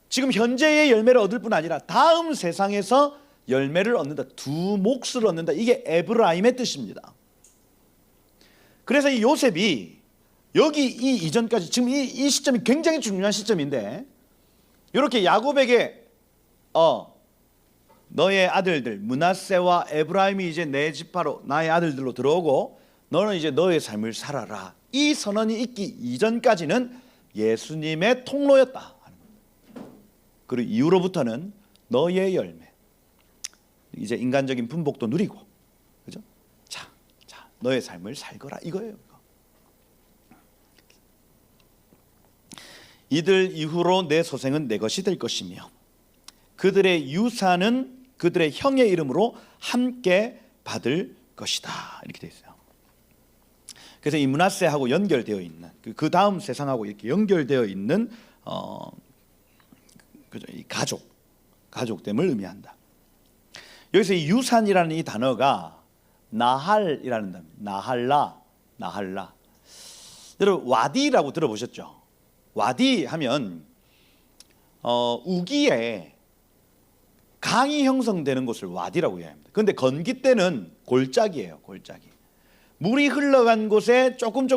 지금 현재의 열매를 얻을 뿐 아니라 다음 세상에서 열매를 얻는다, 2몫을 얻는다. 이게 에브라임의 뜻입니다. 그래서 이 요셉이 여기 이 이전까지 지금 이 시점이 굉장히 중요한 시점인데 이렇게 야곱에게 너의 아들들 므낫세와 에브라임이 이제 내 지파로 나의 아들들로 들어오고 너는 이제 너의 삶을 살아라. 이 선언이 있기 이전까지는 예수님의 통로였다. 그리고 이후로부터는 너의 열매. 이제 인간적인 분복도 누리고, 그죠? 자, 너의 삶을 살거라 이거예요. 이들 이후로 내 소생은 내 것이 될 것이며 그들의 유산은 그들의 형의 이름으로 함께 받을 것이다. 이렇게 되어 있어요. 그래서 이 므낫세하고 연결되어 있는 그 다음 세상하고 이렇게 연결되어 있는 그죠? 이 가족됨을 의미한다. 여기서 이 유산이라는 이 단어가 나할이라는 단어, 나할라. 여러분 와디라고 들어보셨죠? 와디 하면 우기에 강이 형성되는 곳을 와디라고 이야기합니다. 그런데 건기 때는 골짜기예요. 골짜기. 물이 흘러간 곳에 조금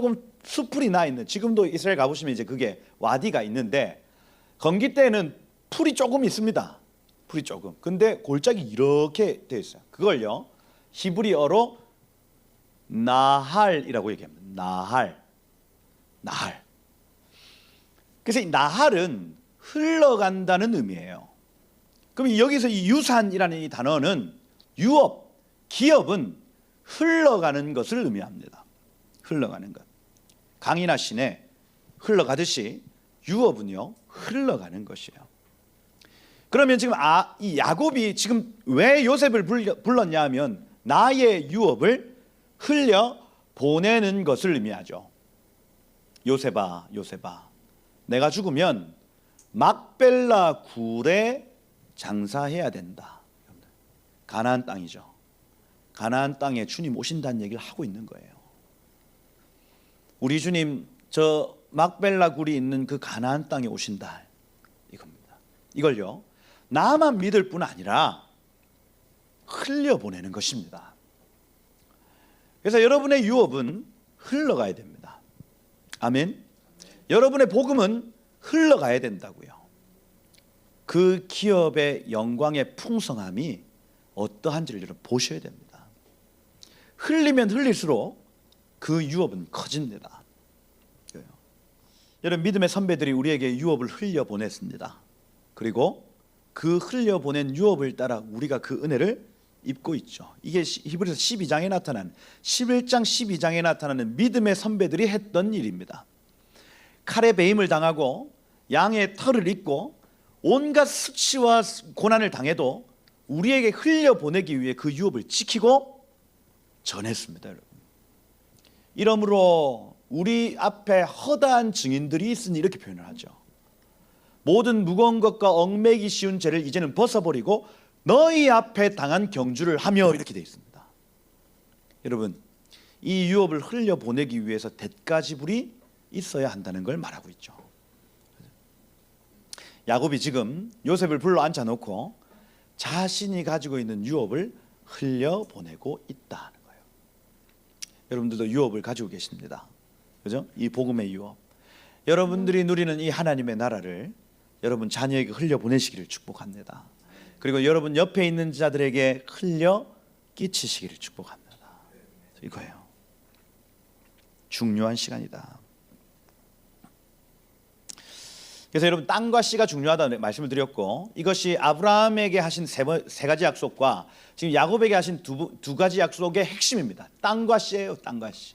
수풀이 나 있는, 지금도 이스라엘 가보시면 이제 그게 와디가 있는데 건기 때는 풀이 조금 있습니다. 풀이 조금. 근데 골짜기 이렇게 되어 있어요. 그걸요 히브리어로 나할이라고 얘기합니다. 나할. 그래서 이 나할은 흘러간다는 의미예요. 그럼 여기서 이 유산이라는 이 단어는 유업, 기업은 흘러가는 것을 의미합니다. 흘러가는 것. 강이나 시내 흘러가듯이 유업은요 흘러가는 것이에요. 그러면 지금 이 야곱이 지금 왜 요셉을 불렀냐 하면 나의 유업을 흘려 보내는 것을 의미하죠. 요셉아, 내가 죽으면 막벨라 굴에 장사해야 된다. 가나안 땅이죠. 가나안 땅에 주님 오신다는 얘기를 하고 있는 거예요. 우리 주님 저 막벨라 굴이 있는 그 가나안 땅에 오신다 이겁니다. 이걸요 나만 믿을 뿐 아니라 흘려보내는 것입니다. 그래서 여러분의 유업은 흘러가야 됩니다. 아멘. 여러분의 복음은 흘러가야 된다고요. 그 기업의 영광의 풍성함이 어떠한지를 여러분 보셔야 됩니다. 흘리면 흘릴수록 그 유업은 커집니다. 여러분 믿음의 선배들이 우리에게 유업을 흘려보냈습니다. 그리고 그 흘려보낸 유업을 따라 우리가 그 은혜를 입고 있죠. 이게 히브리서 12장에 나타난 11장 12장에 나타나는 믿음의 선배들이 했던 일입니다. 칼에 배임을 당하고 양의 털을 입고 온갖 수치와 고난을 당해도 우리에게 흘려보내기 위해 그 유업을 지키고 전했습니다. 여러분. 이러므로 우리 앞에 허다한 증인들이 있으니 이렇게 표현을 하죠. 모든 무거운 것과 얽매기 쉬운 죄를 이제는 벗어버리고 너희 앞에 당한 경주를 하며 이렇게 되어 있습니다. 여러분 이 유업을 흘려보내기 위해서 대가지불이 있어야 한다는 걸 말하고 있죠. 야곱이 지금 요셉을 불러 앉혀놓고 자신이 가지고 있는 유업을 흘려보내고 있다는 거예요. 여러분들도 유업을 가지고 계십니다. 그죠? 이 복음의 유업. 여러분들이 누리는 이 하나님의 나라를 여러분 자녀에게 흘려보내시기를 축복합니다. 그리고 여러분 옆에 있는 자들에게 흘려 끼치시기를 축복합니다. 이거예요. 중요한 시간이다. 그래서 여러분 땅과 씨가 중요하다는 말씀을 드렸고 이것이 아브라함에게 하신 세 가지 약속과 지금 야곱에게 하신 두 가지 약속의 핵심입니다. 땅과 씨예요. 땅과 씨.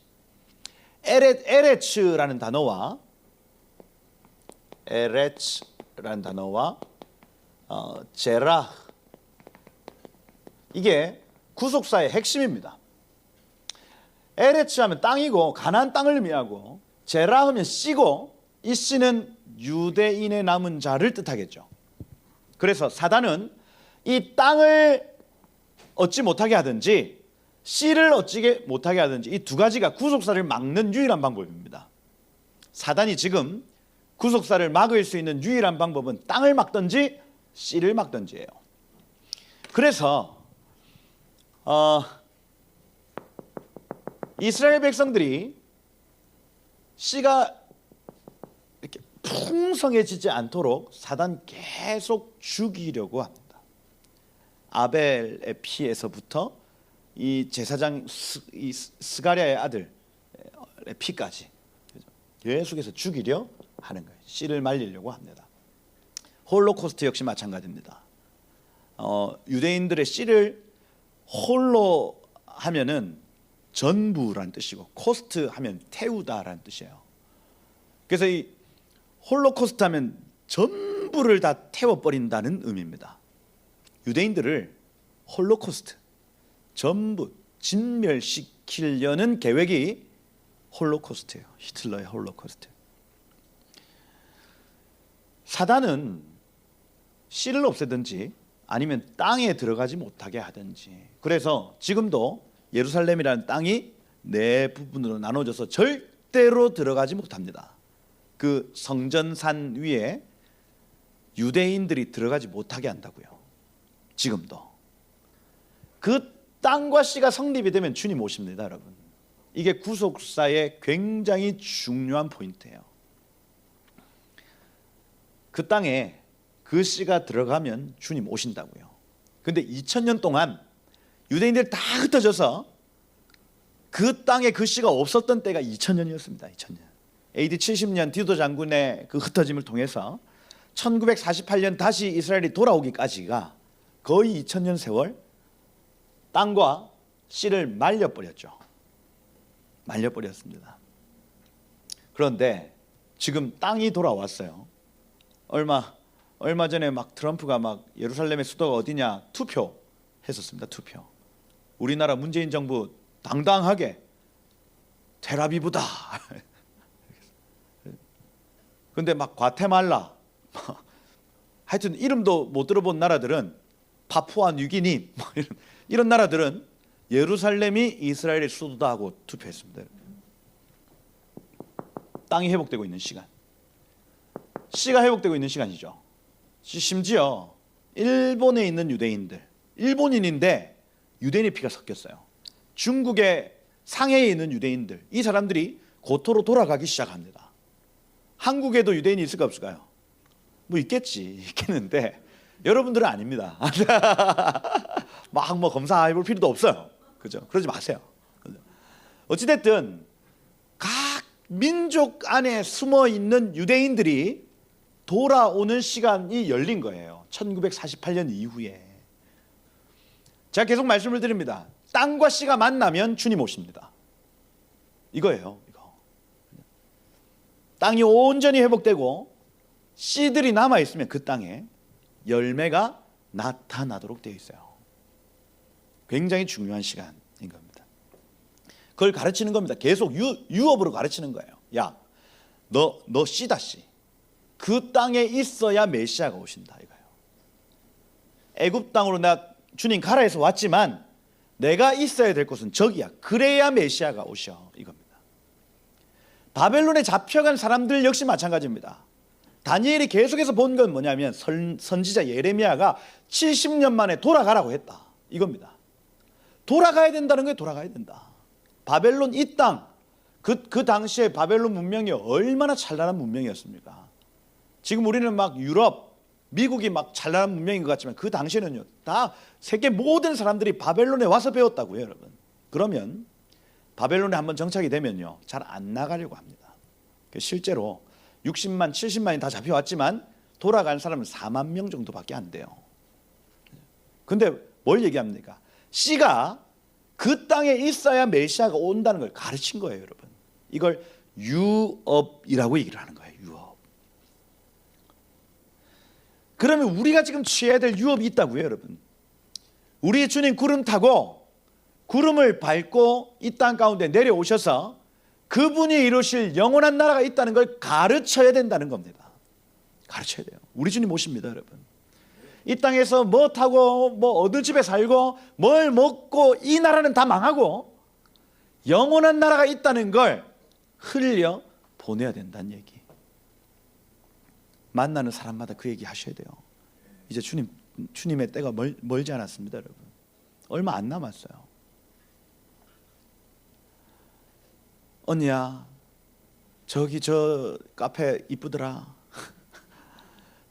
에레츠라는 단어와 제라 이게 구속사의 핵심입니다. 에레츠 하면 땅이고 가나안 땅을 의미하고 제라 하면 씨고 이 씨는 유대인의 남은 자를 뜻하겠죠. 그래서 사단은 이 땅을 얻지 못하게 하든지 씨를 얻지 못하게 하든지 이 두 가지가 구속사를 막는 유일한 방법입니다. 사단이 지금 구속사를 막을 수 있는 유일한 방법은 땅을 막든지 씨를 막든지예요. 그래서 이스라엘 백성들이 씨가 이렇게 풍성해지지 않도록 사단 계속 죽이려고 합니다. 아벨의 피에서부터 이 제사장 스가랴의 아들의 피까지 계속해서 죽이려 하는 거예요. 씨를 말리려고 합니다. 홀로코스트 역시 마찬가지입니다. 유대인들의 씨를 홀로 하면은 전부라는 뜻이고 코스트 하면 태우다라는 뜻이에요. 그래서 이 홀로코스트 하면 전부를 다 태워버린다는 의미입니다. 유대인들을 홀로코스트, 전부 진멸시키려는 계획이 홀로코스트예요. 히틀러의 홀로코스트. 사단은 씨를 없애든지 아니면 땅에 들어가지 못하게 하든지, 그래서 지금도 예루살렘이라는 땅이 네 부분으로 나눠져서 절대로 들어가지 못합니다. 그 성전산 위에 유대인들이 들어가지 못하게 한다고요. 지금도. 그 땅과 씨가 성립이 되면 주님 오십니다, 여러분. 이게 구속사의 굉장히 중요한 포인트예요. 그 땅에 그 씨가 들어가면 주님 오신다고요. 근데 2000년 동안 유대인들 다 흩어져서 그 땅에 그 씨가 없었던 때가 2000년이었습니다. 2000년. AD 70년 디도 장군의 그 흩어짐을 통해서 1948년 다시 이스라엘이 돌아오기까지가 거의 2000년 세월 땅과 씨를 말려버렸죠. 말려버렸습니다. 그런데 지금 땅이 돌아왔어요. 얼마 전에 막 트럼프가 막 예루살렘의 수도가 어디냐 투표했었습니다. 투표. 우리나라 문재인 정부 당당하게 텔아비브다. 근데 막 과테말라, 하여튼 이름도 못 들어본 나라들은 파푸아 뉴기니 이런 나라들은 예루살렘이 이스라엘의 수도다 하고 투표했습니다. 땅이 회복되고 있는 시간, 씨가 회복되고 있는 시간이죠. 심지어 일본에 있는 유대인들, 일본인인데 유대인의 피가 섞였어요. 중국의 상해에 있는 유대인들, 이 사람들이 고토로 돌아가기 시작합니다. 한국에도 유대인이 있을까 없을까요? 뭐 있겠는데 여러분들은 아닙니다. 막 뭐 검사해볼 필요도 없어요. 그죠? 그러지 마세요. 어찌됐든 각 민족 안에 숨어 있는 유대인들이 돌아오는 시간이 열린 거예요. 1948년 이후에. 제가 계속 말씀을 드립니다. 땅과 씨가 만나면 주님 오십니다. 이거예요. 이거. 땅이 온전히 회복되고 씨들이 남아 있으면 그 땅에 열매가 나타나도록 되어 있어요. 굉장히 중요한 시간인 겁니다. 그걸 가르치는 겁니다. 계속 유업으로 가르치는 거예요. 야, 너 씨다 씨. 그 땅에 있어야 메시아가 오신다 이거예요. 애굽 땅으로 나 주님 가라 해서 왔지만 내가 있어야 될 곳은 저기야. 그래야 메시아가 오셔 이겁니다. 바벨론에 잡혀간 사람들 역시 마찬가지입니다. 다니엘이 계속해서 본 건 뭐냐면 선지자 예레미야가 70년 만에 돌아가라고 했다 이겁니다. 돌아가야 된다는 거예요. 돌아가야 된다. 바벨론 이 땅, 그 당시에 바벨론 문명이 얼마나 찬란한 문명이었습니까? 지금 우리는 막 유럽, 미국이 막 찬란한 문명인 것 같지만 그 당시에는요, 다 세계 모든 사람들이 바벨론에 와서 배웠다고요, 여러분. 그러면 바벨론에 한번 정착이 되면요, 잘 안 나가려고 합니다. 실제로 60만, 70만이 다 잡혀왔지만 돌아간 사람은 4만 명 정도밖에 안 돼요. 근데 뭘 얘기합니까? 씨가 그 땅에 있어야 메시아가 온다는 걸 가르친 거예요, 여러분. 이걸 유업이라고 얘기를 하는 거예요, 유업. 그러면 우리가 지금 취해야 될 유업이 있다고요, 여러분. 우리 주님 구름 타고 구름을 밟고 이 땅 가운데 내려오셔서 그분이 이루실 영원한 나라가 있다는 걸 가르쳐야 된다는 겁니다. 가르쳐야 돼요. 우리 주님 오십니다, 여러분. 이 땅에서 뭐 타고 뭐 어느 집에 살고 뭘 먹고 이 나라는 다 망하고 영원한 나라가 있다는 걸 흘려 보내야 된다는 얘기. 만나는 사람마다 그 얘기 하셔야 돼요. 이제 주님의 때가 멀지 않았습니다, 여러분. 얼마 안 남았어요. 언니야, 저기 저 카페 이쁘더라.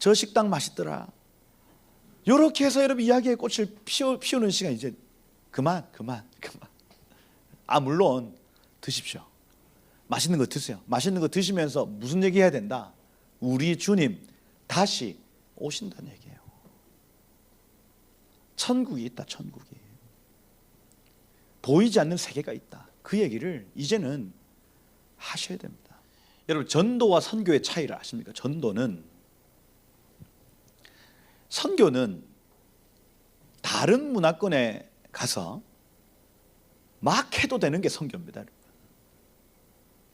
저 식당 맛있더라. 이렇게 해서 여러분 이야기의 꽃을 피우는 시간 이제 그만. 물론 드십시오. 맛있는 거 드세요. 맛있는 거 드시면서 무슨 얘기 해야 된다? 우리 주님 다시 오신다는 얘기예요. 천국이 있다. 천국이. 보이지 않는 세계가 있다. 그 얘기를 이제는 하셔야 됩니다. 여러분 전도와 선교의 차이를 아십니까? 선교는 다른 문화권에 가서 막 해도 되는 게 선교입니다.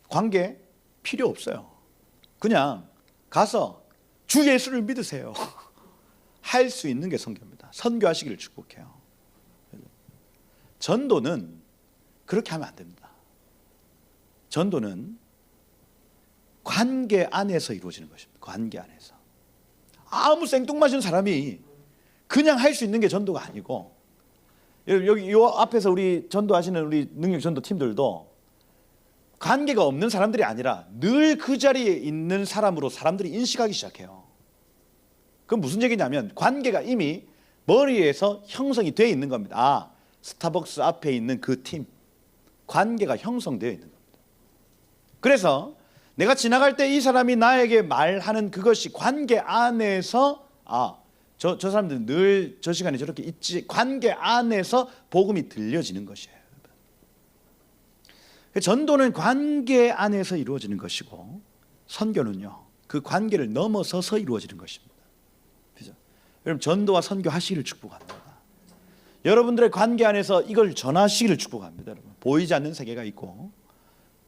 관계 필요 없어요. 그냥 가서 주 예수를 믿으세요. 할 수 있는 게 선교입니다. 선교하시기를 축복해요. 전도는 그렇게 하면 안 됩니다. 전도는 관계 안에서 이루어지는 것입니다. 관계 안에서. 아무 생뚱맞은 사람이 그냥 할 수 있는 게 전도가 아니고, 여기 요 앞에서 우리 전도하시는 우리 능력 전도 팀들도 관계가 없는 사람들이 아니라 늘 그 자리에 있는 사람으로 사람들이 인식하기 시작해요. 그건 무슨 얘기냐면 관계가 이미 머리에서 형성이 되어 있는 겁니다. 아, 스타벅스 앞에 있는 그 팀, 관계가 형성되어 있는 겁니다. 그래서 내가 지나갈 때 이 사람이 나에게 말하는 그것이 관계 안에서, 저 사람들은 늘 저 시간에 저렇게 있지, 관계 안에서 복음이 들려지는 것이에요. 전도는 관계 안에서 이루어지는 것이고, 선교는요 그 관계를 넘어서서 이루어지는 것입니다. 그죠? 여러분 전도와 선교 하시기를 축복합니다. 여러분들의 관계 안에서 이걸 전하시기를 축복합니다. 여러분 보이지 않는 세계가 있고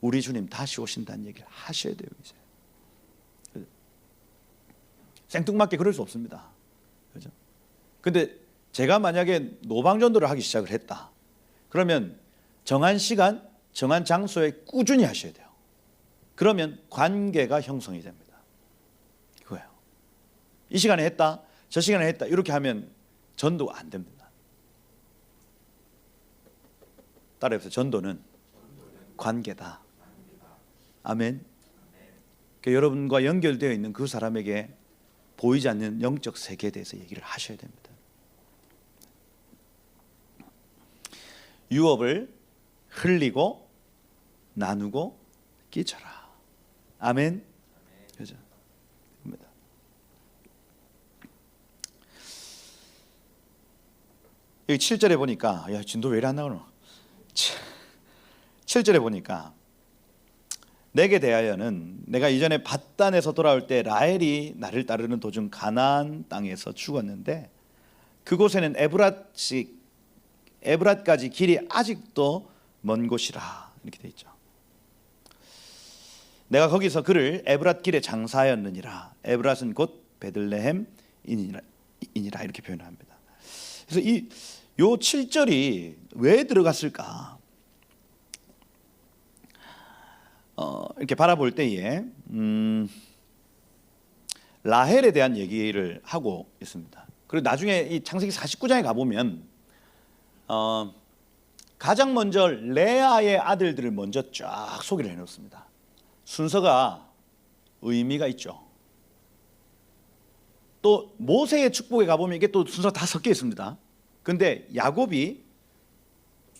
우리 주님 다시 오신다는 얘기를 하셔야 돼요. 이제 생뚱맞게 그럴 수 없습니다. 그죠? 근데 제가 만약에 노방전도를 하기 시작을 했다, 그러면 정한 시간 정한 장소에 꾸준히 하셔야 돼요. 그러면 관계가 형성이 됩니다. 그거예요. 이 시간에 했다, 저 시간에 했다, 이렇게 하면 전도가 안 됩니다. 따라해보세요. 전도는 관계다. 아멘. 그러니까 여러분과 연결되어 있는 그 사람에게 보이지 않는 영적 세계에 대해서 얘기를 하셔야 됩니다. 유업을 흘리고 나누고 끼쳐라. 아멘. 그죠? 여기 7절에 보니까, 야 진도 왜 이리 안 나오노? 7절에 보니까 내게 대하여는 내가 이전에 밧단에서 돌아올 때 라헬이 나를 따르는 도중 가나안 땅에서 죽었는데 그곳에는 에브랏까지 길이 아직도 먼 곳이라, 이렇게 돼 있죠. 내가 거기서 그를 에브랏 길에 장사하였느니라. 에브랏은 곧 베들레헴이니라, 이렇게 표현합니다. 그래서 요 7절이 왜 들어갔을까? 이렇게 바라볼 때에 라헬에 대한 얘기를 하고 있습니다. 그리고 나중에 이 창세기 49장에 가보면 가장 먼저 레아의 아들들을 먼저 쫙 소개를 해놓습니다. 순서가 의미가 있죠. 또 모세의 축복에 가보면 이게 또 순서가 다 섞여 있습니다. 근데 야곱이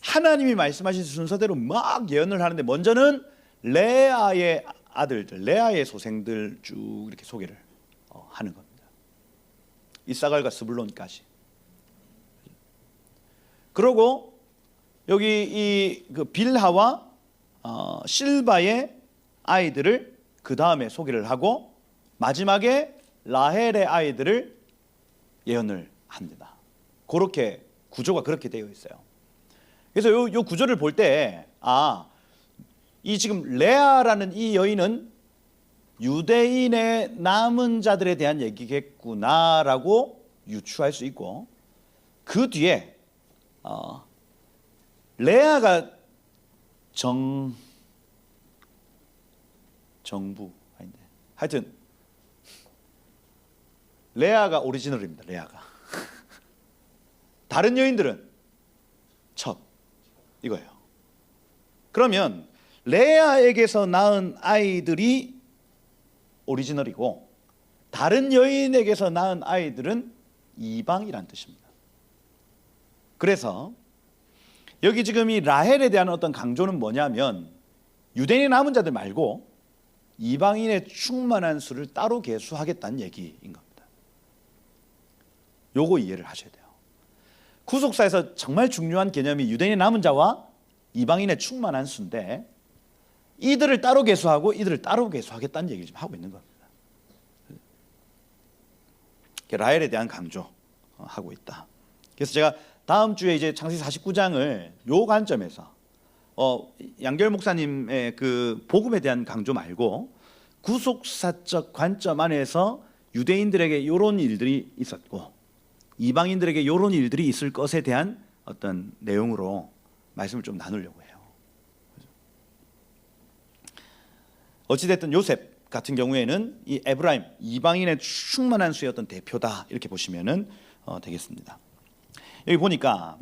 하나님이 말씀하신 순서대로 막 예언을 하는데 먼저는 레아의 아들들, 레아의 소생들 쭉 이렇게 소개를 하는 겁니다. 이사갈과 스불론까지. 그리고 여기 그 빌하와 실바의 아이들을 그 다음에 소개를 하고 마지막에 라헬의 아이들을 예언을 합니다. 그렇게 구조가 그렇게 되어 있어요. 그래서 요 구조를 볼 때 이 지금 레아라는 이 여인은 유대인의 남은 자들에 대한 얘기겠구나라고 유추할 수 있고, 그 뒤에 레아가 정부 아닌데 하여튼 레아가 오리지널입니다. 레아가 다른 여인들은 첩 이거예요. 그러면 레아에게서 낳은 아이들이 오리지널이고 다른 여인에게서 낳은 아이들은 이방이란 뜻입니다. 그래서 여기 지금 이 라헬에 대한 어떤 강조는 뭐냐면 유대인의 남은 자들 말고 이방인의 충만한 수를 따로 계수하겠다는 얘기인 겁니다. 요거 이해를 하셔야 돼요. 구속사에서 정말 중요한 개념이 유대인의 남은 자와 이방인의 충만한 수인데 이들을 따로 계수하고 이들을 따로 계수하겠다는 얘기를 지금 하고 있는 겁니다. 라헬에 대한 강조하고 있다. 그래서 제가 다음 주에 이제 창세기 49장을 요 관점에서 양결 목사님의 그 복음에 대한 강조 말고 구속사적 관점 안에서 유대인들에게 이런 일들이 있었고 이방인들에게 이런 일들이 있을 것에 대한 어떤 내용으로 말씀을 좀 나누려고 해요. 어찌됐든 요셉 같은 경우에는 이 에브라임 이방인의 충만한 수의 어떤 대표다 이렇게 보시면은 되겠습니다. 여기 보니까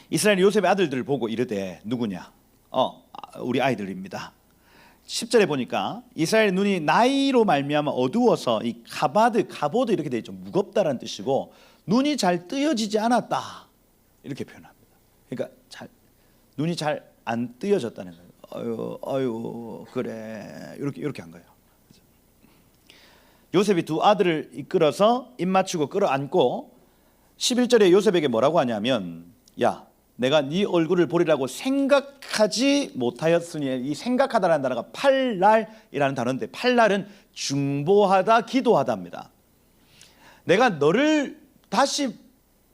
이스라엘 요셉의 아들들을 보고 이르되 누구냐? 우리 아이들입니다. 10절에 보니까 이스라엘의 눈이 나이로 말미암아 어두워서 이 카보드 이렇게 돼 있죠. 무겁다라는 뜻이고 눈이 잘 뜨여지지 않았다 이렇게 표현합니다. 그러니까 눈이 잘 안 뜨여졌다는 거예요. 아유 그래 이렇게 한 거예요. 요셉이 두 아들을 이끌어서 입 맞추고 끌어안고 11절에 요셉에게 뭐라고 하냐면 야 내가 네 얼굴을 보리라고 생각하지 못하였으니 이 생각하다라는 단어가 팔랄이라는 단어인데 팔랄은 중보하다 기도하다입니다. 내가 너를 다시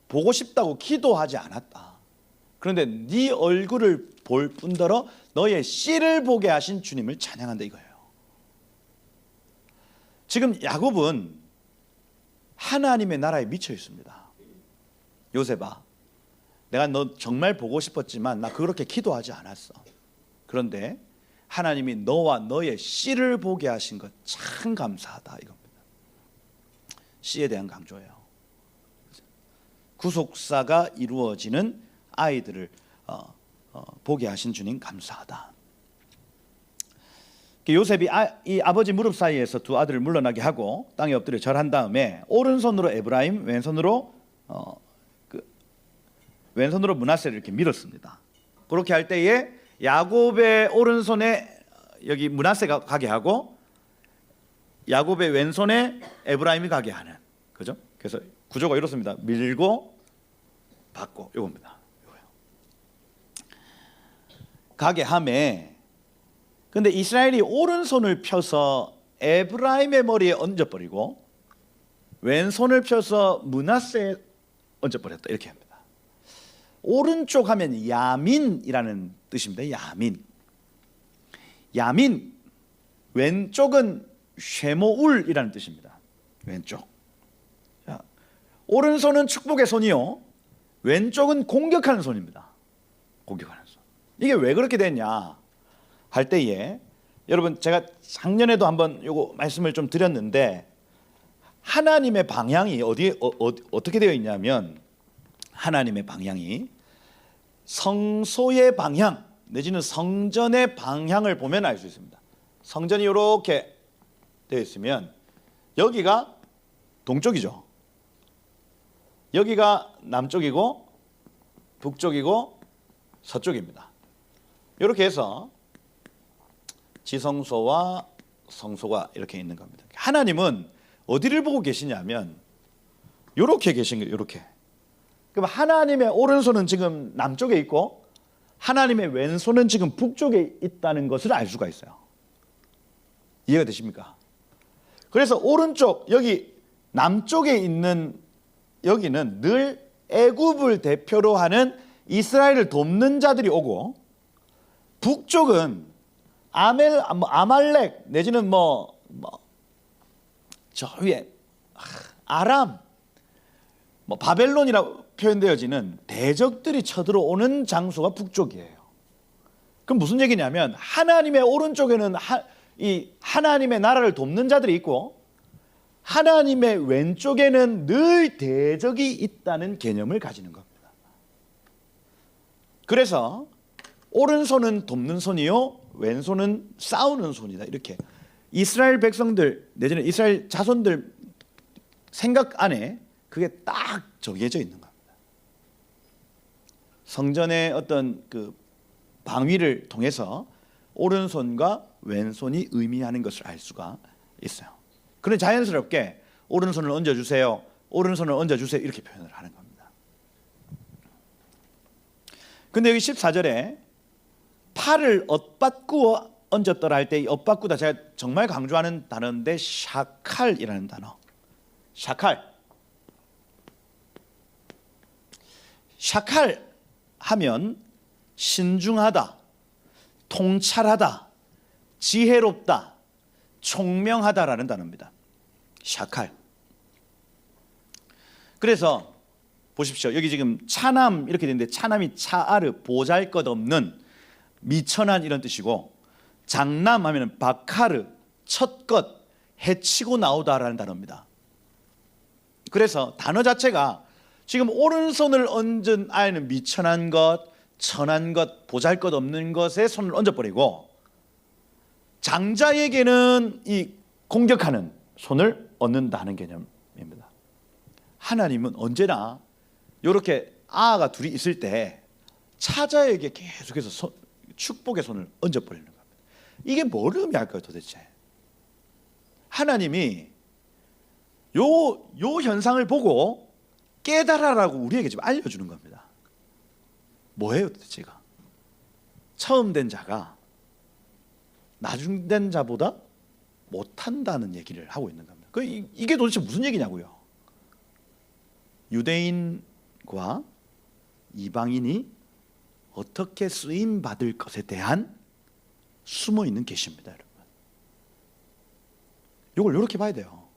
보고 싶다고 기도하지 않았다. 그런데 네 얼굴을 볼 뿐더러 너의 씨를 보게 하신 주님을 찬양한다 이거예요. 지금 야곱은 하나님의 나라에 미쳐 있습니다. 요셉아 내가 너 정말 보고 싶었지만 나 그렇게 기도하지 않았어. 그런데 하나님이 너와 너의 씨를 보게 하신 것 참 감사하다 이겁니다. 씨에 대한 강조예요. 구속사가 이루어지는 아이들을 보게 하신 주님 감사하다. 요셉이 이 아버지 무릎 사이에서 두 아들을 물러나게 하고 땅에 엎드려 절한 다음에 오른손으로 에브라임 왼손으로 므낫세를 이렇게 밀었습니다. 그렇게 할 때에 야곱의 오른손에 여기 므낫세가 가게 하고 야곱의 왼손에 에브라임이 가게 하는 그죠? 그래서 구조가 이렇습니다. 밀고 받고 이겁니다. 가게 함에 근데 이스라엘이 오른손을 펴서 에브라임의 머리에 얹어버리고 왼손을 펴서 므낫세에 얹어버렸다 이렇게 합니다. 오른쪽 하면 야민이라는 뜻입니다. 야민 왼쪽은 쉐모울이라는 뜻입니다. 왼쪽. 자, 오른손은 축복의 손이요 왼쪽은 공격하는 손입니다. 공격하는 손. 이게 왜 그렇게 됐냐 할 때에 여러분 제가 작년에도 한번 요거 말씀을 좀 드렸는데 하나님의 방향이 어떻게 되어 있냐면 하나님의 방향이 성소의 방향 내지는 성전의 방향을 보면 알 수 있습니다. 성전이 이렇게 되어 있으면 여기가 동쪽이죠. 여기가 남쪽이고 북쪽이고 서쪽입니다. 이렇게 해서 지성소와 성소가 이렇게 있는 겁니다. 하나님은 어디를 보고 계시냐면 이렇게 계신 거예요. 이렇게. 그럼 하나님의 오른손은 지금 남쪽에 있고 하나님의 왼손은 지금 북쪽에 있다는 것을 알 수가 있어요. 이해가 되십니까? 그래서 오른쪽 여기 남쪽에 있는 여기는 늘 애굽을 대표로 하는 이스라엘을 돕는 자들이 오고 북쪽은 아말렉 내지는 저 위에 아람 바벨론이라고 표현되어지는 대적들이 쳐들어오는 장소가 북쪽이에요. 그럼 무슨 얘기냐면 하나님의 오른쪽에는 이 하나님의 나라를 돕는 자들이 있고 하나님의 왼쪽에는 늘 대적이 있다는 개념을 가지는 겁니다. 그래서 오른손은 돕는 손이요 왼손은 싸우는 손이다. 이렇게 이스라엘 백성들 내지는 이스라엘 자손들 생각 안에 그게 딱 정해져 있는 겁니다. 성전의 어떤 그 방위를 통해서 오른손과 왼손이 의미하는 것을 알 수가 있어요. 그런 자연스럽게 오른손을 얹어주세요, 오른손을 얹어주세요 이렇게 표현을 하는 겁니다. 근데 여기 14절에 팔을 엇바꾸어 얹었더라 할 때 이 엇바꾸다 제가 정말 강조하는 단어인데 샤칼이라는 단어. 샤칼 하면 신중하다, 통찰하다, 지혜롭다, 총명하다라는 단어입니다. 샤칼. 그래서 보십시오. 여기 지금 차남 이렇게 되는데 차남이 차아르 보잘것없는 미천한 이런 뜻이고 장남 하면 바카르 첫것 해치고 나오다라는 단어입니다. 그래서 단어 자체가 지금 오른손을 얹은 아이는 미천한 것, 천한 것, 보잘것없는 것에 손을 얹어버리고 장자에게는 이 공격하는 손을 얹는다는 개념입니다. 하나님은 언제나 이렇게 아가 둘이 있을 때 차자에게 계속해서 축복의 손을 얹어버리는 겁니다. 이게 뭘 의미할까요 도대체? 하나님이 요 현상을 보고 깨달아라고 우리에게 지금 알려주는 겁니다. 뭐예요 도대체가? 처음 된 자가 나중 된 자보다 못한다는 얘기를 하고 있는 겁니다. 이게 도대체 무슨 얘기냐고요? 유대인과 이방인이 어떻게 쓰임 받을 것에 대한 숨어 있는 계시입니다, 여러분. 이걸 이렇게 봐야 돼요.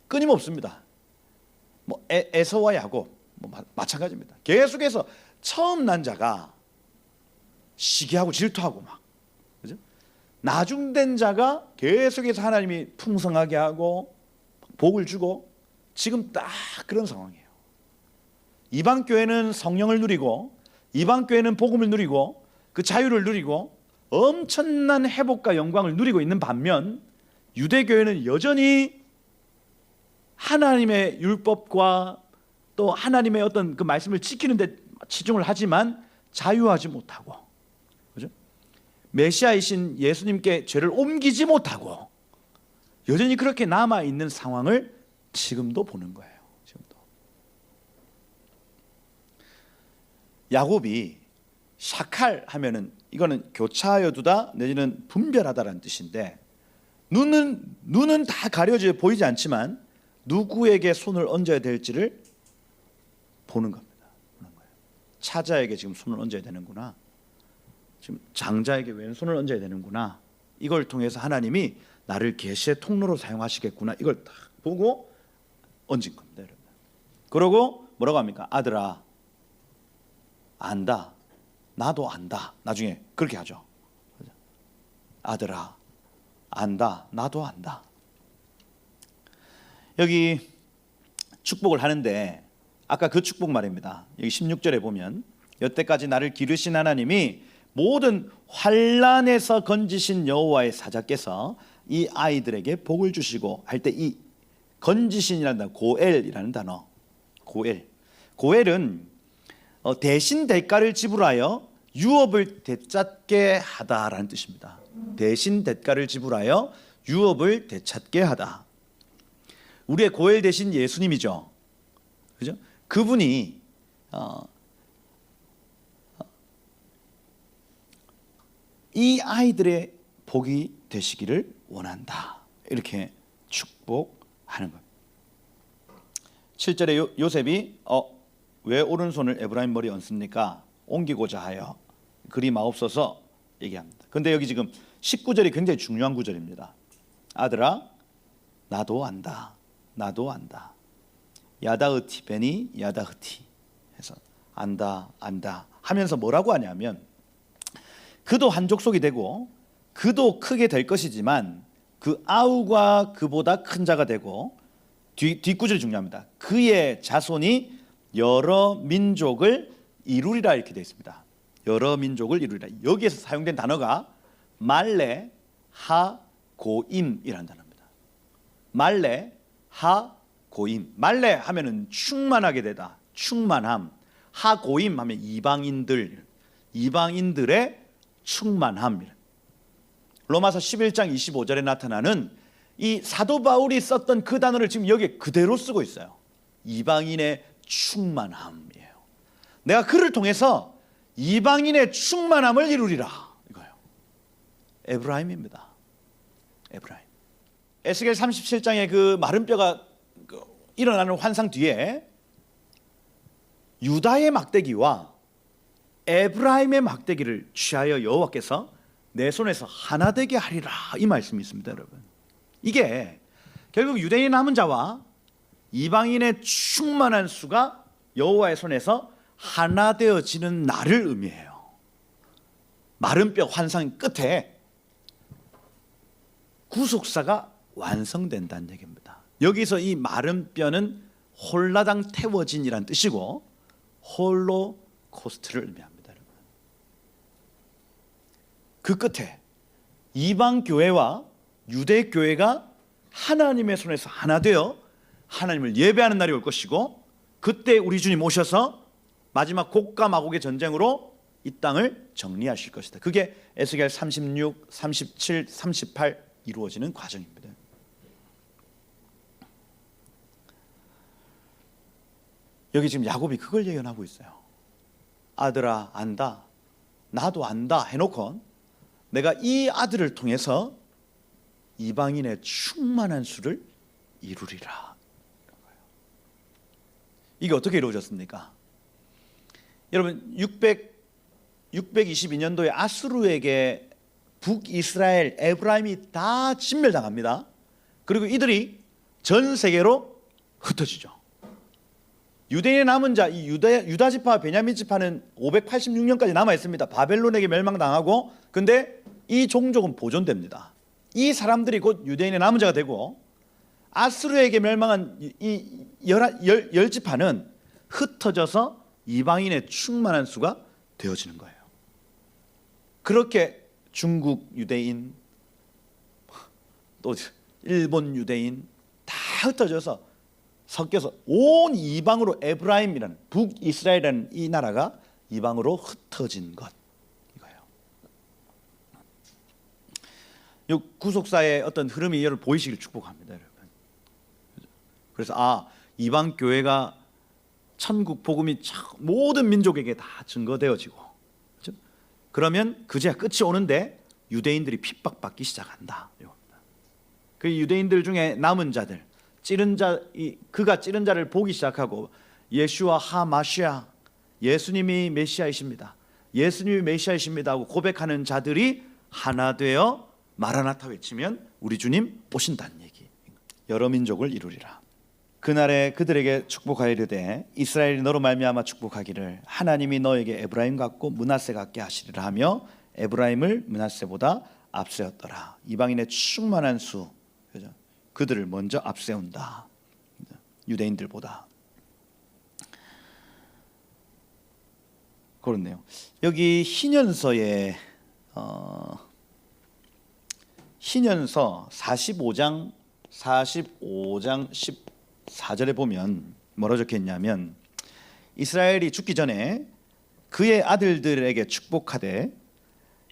끊임없습니다. 뭐 에서와 야곱 마찬가지입니다. 계속해서 처음 난 자가 시기하고 질투하고 막, 그죠? 나중된 자가 계속해서 하나님이 풍성하게 하고 복을 주고 지금 딱 그런 상황이에요. 이방 교회는 성령을 누리고 이방 교회는 복음을 누리고 그 자유를 누리고 엄청난 회복과 영광을 누리고 있는 반면 유대 교회는 여전히 하나님의 율법과 또 하나님의 어떤 그 말씀을 지키는 데 치중을 하지만 자유하지 못하고, 그죠? 메시아이신 예수님께 죄를 옮기지 못하고 여전히 그렇게 남아 있는 상황을 지금도 보는 거예요. 지금도 야곱이 샤칼 하면은 이거는 교차하여 두다 내지는 분별하다라는 뜻인데 눈은 다 가려져 보이지 않지만 누구에게 손을 얹어야 될지를 보는 겁니다. 차자에게 지금 손을 얹어야 되는구나, 지금 장자에게 왼손을 얹어야 되는구나, 이걸 통해서 하나님이 나를 계시의 통로로 사용하시겠구나, 이걸 딱 보고 얹은 겁니다, 여러분. 그러고 뭐라고 합니까? 아들아 안다, 나도 안다. 나중에 그렇게 하죠. 아들아 안다, 나도 안다. 여기 축복을 하는데 아까 그 축복 말입니다. 여기 16절에 보면 여태까지 나를 기르신 하나님이 모든 환난에서 건지신 여호와의 사자께서 이 아이들에게 복을 주시고 할 때 이 건지신이라는 단어, 고엘이라는 단어, 고엘은 대신 대가를 지불하여 유업을 되찾게 하다라는 뜻입니다. 대신 대가를 지불하여 유업을 되찾게 하다. 우리의 고엘 대신 예수님이죠, 그죠? 그분이 이 아이들의 복이 되시기를 원한다, 이렇게 축복하는 겁니다. 7절에 요셉이 왜 오른손을 에브라임 머리에 얹습니까? 옮기고자 하여 그리 마옵소서 얘기합니다. 근데 여기 지금 19절이 굉장히 중요한 구절입니다. 아들아 나도 안다, 나도 안다. 야다흐티 베니 야다흐티 해서 안다 안다 하면서 뭐라고 하냐면 그도 한 족속이 되고 그도 크게 될 것이지만 그 아우가 그보다 큰 자가 되고 뒷구절이 중요합니다. 그의 자손이 여러 민족을 이루리라, 이렇게 되어 있습니다. 여러 민족을 이루리라. 여기에서 사용된 단어가 말레 하고임이라는 단어입니다. 말레 하고임. 말레 하면은 충만하게 되다, 충만함. 하고임 하면 이방인들의 충만함. 로마서 11장 25절에 나타나는 이 사도 바울이 썼던 그 단어를 지금 여기에 그대로 쓰고 있어요. 이방인의 충만함이에요. 내가 그를 통해서 이방인의 충만함을 이루리라, 이거예요. 에브라임입니다. 에브라임. 에스겔 37장의 그 마른 뼈가 일어나는 환상 뒤에 유다의 막대기와 에브라임의 막대기를 취하여 여호와께서 내 손에서 하나 되게 하리라, 이 말씀이 있습니다, 여러분. 이게 결국 유대인의 남은 자와 이방인의 충만한 수가 여호와의 손에서 하나 되어지는 날을 의미해요. 마른 뼈 환상 끝에 구속사가 완성된다는 얘기입니다. 여기서 이 마른 뼈는 홀라당 태워진이란 뜻이고 홀로코스트를 의미합니다, 여러분. 그 끝에 이방 교회와 유대 교회가 하나님의 손에서 하나 되어 하나님을 예배하는 날이 올 것이고, 그때 우리 주님 오셔서 마지막 곡과 마곡의 전쟁으로 이 땅을 정리하실 것이다. 그게 에스겔 36, 37, 38 이루어지는 과정입니다. 여기 지금 야곱이 그걸 예언하고 있어요. 아들아 안다, 나도 안다 해놓고 내가 이 아들을 통해서 이방인의 충만한 수를 이루리라. 이게 어떻게 이루어졌습니까? 여러분 622년도에 아수르에게 북이스라엘 에브라임이 다 진멸당합니다. 그리고 이들이 전 세계로 흩어지죠. 유대인의 남은 자, 이 유다 지파와 베냐민 지파는 586년까지 남아 있습니다. 바벨론에게 멸망당하고, 근데 이 종족은 보존됩니다. 이 사람들이 곧 유대인의 남은 자가 되고, 아수르에게 멸망한 이 열 지파는 흩어져서 이방인의 충만한 수가 되어지는 거예요. 그렇게 중국 유대인, 또 일본 유대인 다 흩어져서 섞여서 온 이방으로 에브라임이라는 북이스라엘이라는 이 나라가 이방으로 흩어진 것, 이거예요. 이 구속사의 어떤 흐름이 여러분 보이시길 축복합니다, 여러분. 그래서 이방 교회가 천국 복음이 모든 민족에게 다 증거되어지고, 그렇죠? 그러면 그제야 끝이 오는데 유대인들이 핍박받기 시작한다. 그 유대인들 중에 남은 자들, 그가 찌른 자를 보기 시작하고 예슈와 하마시아, 예수님이 메시아이십니다, 예수님이 메시아이십니다 하고 고백하는 자들이 하나 되어 마라나타 외치면 우리 주님 오신다는 얘기. 여러 민족을 이루리라. 그날에 그들에게 축복하여 이르되 이스라엘이 너로 말미암아 축복하기를 하나님이 너에게 에브라임 같고 므낫세 같게 하시리라 하며 에브라임을 므낫세보다 앞세웠더라. 이방인의 충만한 수, 그죠? 그들을 먼저 앞세운다, 유대인들보다. 그렇네요. 여기 희년서에 희년서 45장 14절에 보면 뭐라 적혀있냐면, 이스라엘이 죽기 전에 그의 아들들에게 축복하되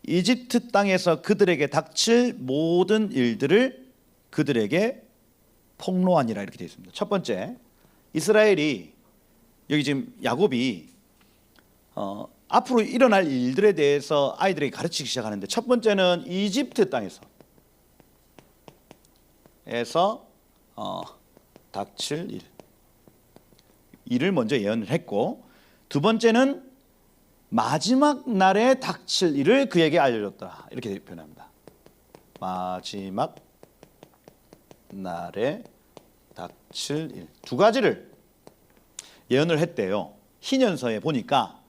이집트 땅에서 그들에게 닥칠 모든 일들을 그들에게 폭로하니라, 이렇게 되어 있습니다. 첫 번째, 이스라엘이, 여기 지금 야곱이 앞으로 일어날 일들에 대해서 아이들에게 가르치기 시작하는데, 첫 번째는 이집트 땅에서 닥칠 일을 먼저 예언을 했고, 두 번째는 마지막 날에 닥칠 일을 그에게 알려줬다, 이렇게 표현합니다. 마지막 날에 닥칠 일, 두 가지를 예언을 했대요. 희년서에 보니까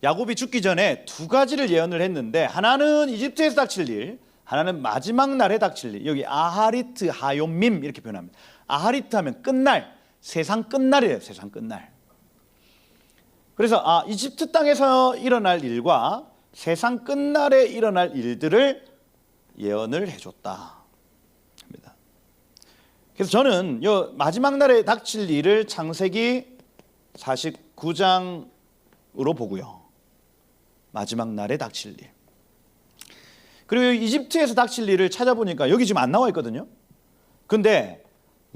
야곱이 죽기 전에 두 가지를 예언을 했는데, 하나는 이집트에서 닥칠 일, 하나는 마지막 날에 닥칠 일. 여기 아하리트 하요밈 이렇게 표현합니다. 아하리트 하면 끝날, 세상 끝날이에요. 세상 끝날. 그래서 이집트 땅에서 일어날 일과 세상 끝날에 일어날 일들을 예언을 해줬다 합니다. 그래서 저는 요 마지막 날에 닥칠 일을 창세기 49장으로 보고요. 마지막 날에 닥칠 일. 그리고 이집트에서 닥칠 일을 찾아보니까 여기 지금 안 나와 있거든요. 근데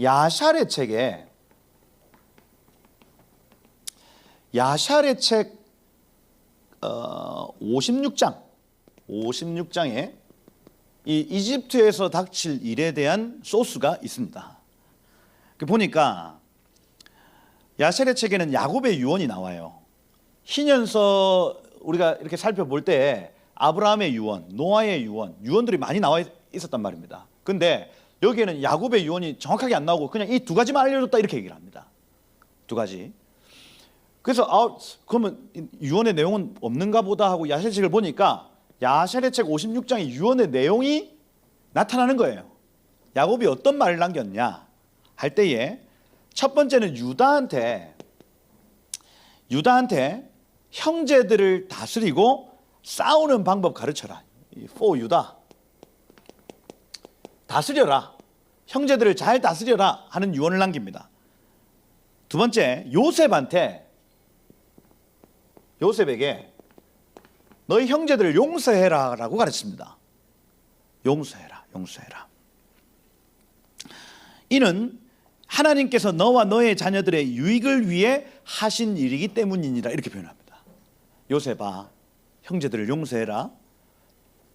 야샬의 책에 야샬의 책 56장에 이 이집트에서 닥칠 일에 대한 소스가 있습니다. 보니까 야샬의 책에는 야곱의 유언이 나와요. 희년서 우리가 이렇게 살펴볼 때 아브라함의 유언, 노아의 유언들이 많이 나와 있었단 말입니다. 근데 여기에는 야곱의 유언이 정확하게 안 나오고 그냥 이 두 가지만 알려줬다 이렇게 얘기를 합니다. 두 가지. 그래서 그러면 유언의 내용은 없는가 보다 하고 야샬의 책을 보니까 야샬의 책 56장의 유언의 내용이 나타나는 거예요. 야곱이 어떤 말을 남겼냐 할 때에 첫 번째는 유다한테 형제들을 다스리고 싸우는 방법 가르쳐라. for 유다. 다스려라. 형제들을 잘 다스려라 하는 유언을 남깁니다. 두 번째, 요셉에게 너희 형제들을 용서해라 라고 가르칩니다. 용서해라. 이는 하나님께서 너와 너의 자녀들의 유익을 위해 하신 일이기 때문이니라 이렇게 표현합니다. 요셉아, 형제들을 용서해라.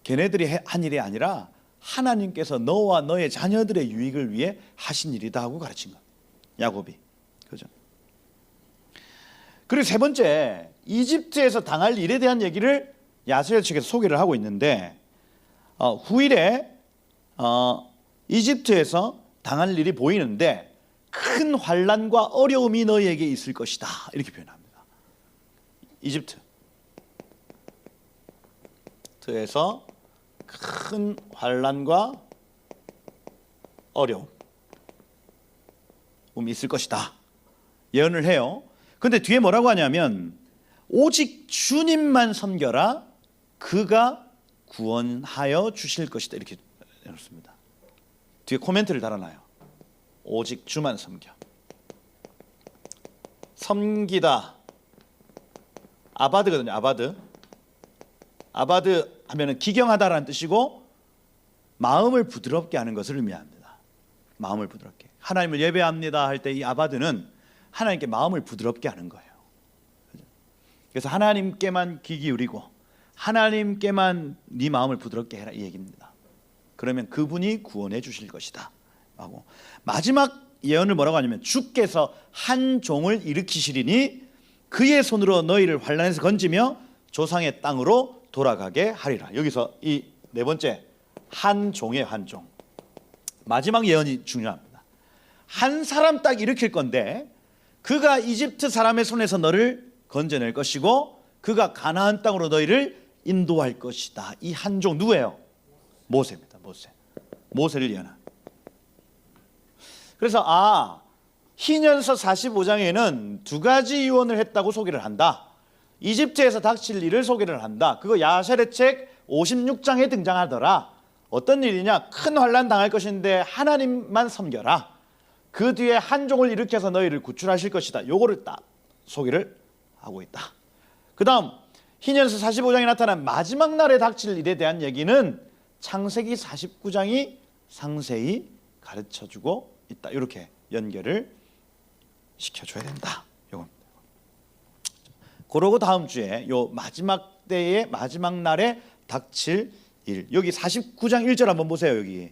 걔네들이 한 일이 아니라 하나님께서 너와 너의 자녀들의 유익을 위해 하신 일이다 하고 가르친 겁니다. 야곱이. 그죠? 그리고 세 번째, 이집트에서 당할 일에 대한 얘기를 야샬의 책에서 소개를 하고 있는데 후일에 이집트에서 당할 일이 보이는데 큰 환난과 어려움이 너희에게 있을 것이다 이렇게 표현합니다. 이집트에서 큰 환난과 어려움이 있을 것이다 예언을 해요. 근데 뒤에 뭐라고 하냐면 오직 주님만 섬겨라 그가 구원하여 주실 것이다 이렇게 해놓습니다. 뒤에 코멘트를 달아놔요. 오직 주만 섬겨. 섬기다 아바드거든요. 아바드 하면은 기경하다라는 뜻이고 마음을 부드럽게 하는 것을 의미합니다. 마음을 부드럽게. 하나님을 예배합니다 할 때 이 아바드는 하나님께 마음을 부드럽게 하는 거예요. 그래서 하나님께만 귀 기울이고 하나님께만 네 마음을 부드럽게 해라 이 얘기입니다. 그러면 그분이 구원해 주실 것이다 하고 마지막 예언을 뭐라고 하냐면 주께서 한 종을 일으키시리니 그의 손으로 너희를 환난에서 건지며 조상의 땅으로 돌아가게 하리라. 여기서 이 네 번째 한 종의 한 종. 마지막 예언이 중요합니다. 한 사람 딱 일으킬 건데 그가 이집트 사람의 손에서 너를 건져낼 것이고 그가 가나안 땅으로 너희를 인도할 것이다. 이 한 종 누구예요? 모세입니다. 모세를 예언한. 그래서 희년서 45장에는 두 가지 유언을 했다고 소개를 한다. 이집트에서 닥칠 일을 소개를 한다. 그거 야샬의 책 56장에 등장하더라. 어떤 일이냐? 큰 환난 당할 것인데 하나님만 섬겨라. 그 뒤에 한 종을 일으켜서 너희를 구출하실 것이다. 요거를 딱 소개를 하고 있다. 그 다음 희년서 45장에 나타난 마지막 날에 닥칠 일에 대한 얘기는 창세기 49장이 상세히 가르쳐주고 있다. 이렇게 연결을 시켜줘야 된다. 요겁니다. 그러고 다음 주에 요 마지막 때의 마지막 날에 닥칠 일. 여기 49장 1절 한번 보세요. 여기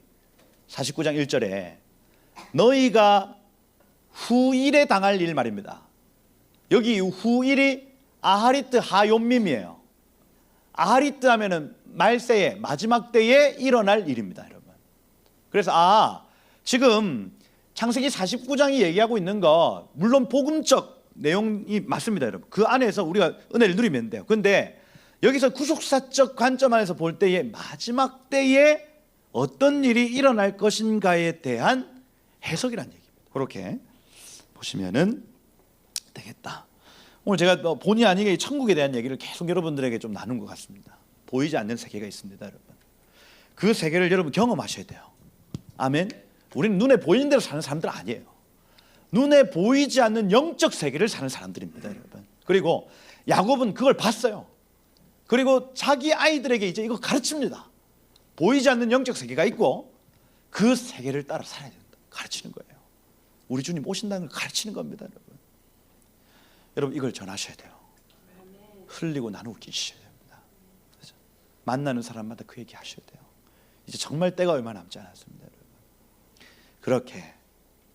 49장 1절에 너희가 후일에 당할 일 말입니다. 여기 후일이 아하리트 하욤밈이에요. 아하리트 하면은 말세에 마지막 때에 일어날 일입니다, 여러분. 그래서 지금 창세기 49장이 얘기하고 있는 거 물론 복음적 내용이 맞습니다, 여러분. 그 안에서 우리가 은혜를 누리면 돼요. 근데 여기서 구속사적 관점 안에서 볼 때에 마지막 때에 어떤 일이 일어날 것인가에 대한 해석이란 얘기입니다. 그렇게 보시면은 되겠다. 오늘 제가 본의 아니게 이 천국에 대한 얘기를 계속 여러분들에게 좀 나눈 것 같습니다. 보이지 않는 세계가 있습니다, 여러분. 그 세계를 여러분 경험하셔야 돼요. 아멘. 우리는 눈에 보이는 대로 사는 사람들 아니에요. 눈에 보이지 않는 영적 세계를 사는 사람들입니다, 여러분. 그리고 야곱은 그걸 봤어요. 그리고 자기 아이들에게 이제 이거 가르칩니다. 보이지 않는 영적 세계가 있고 그 세계를 따라 살아야 된다. 가르치는 거예요. 우리 주님 오신다는 걸 가르치는 겁니다, 여러분. 여러분 이걸 전하셔야 돼요. 흘리고 나누고 계셔야 됩니다. 그렇죠? 만나는 사람마다 그 얘기 하셔야 돼요. 이제 정말 때가 얼마 남지 않았습니다, 여러분. 그렇게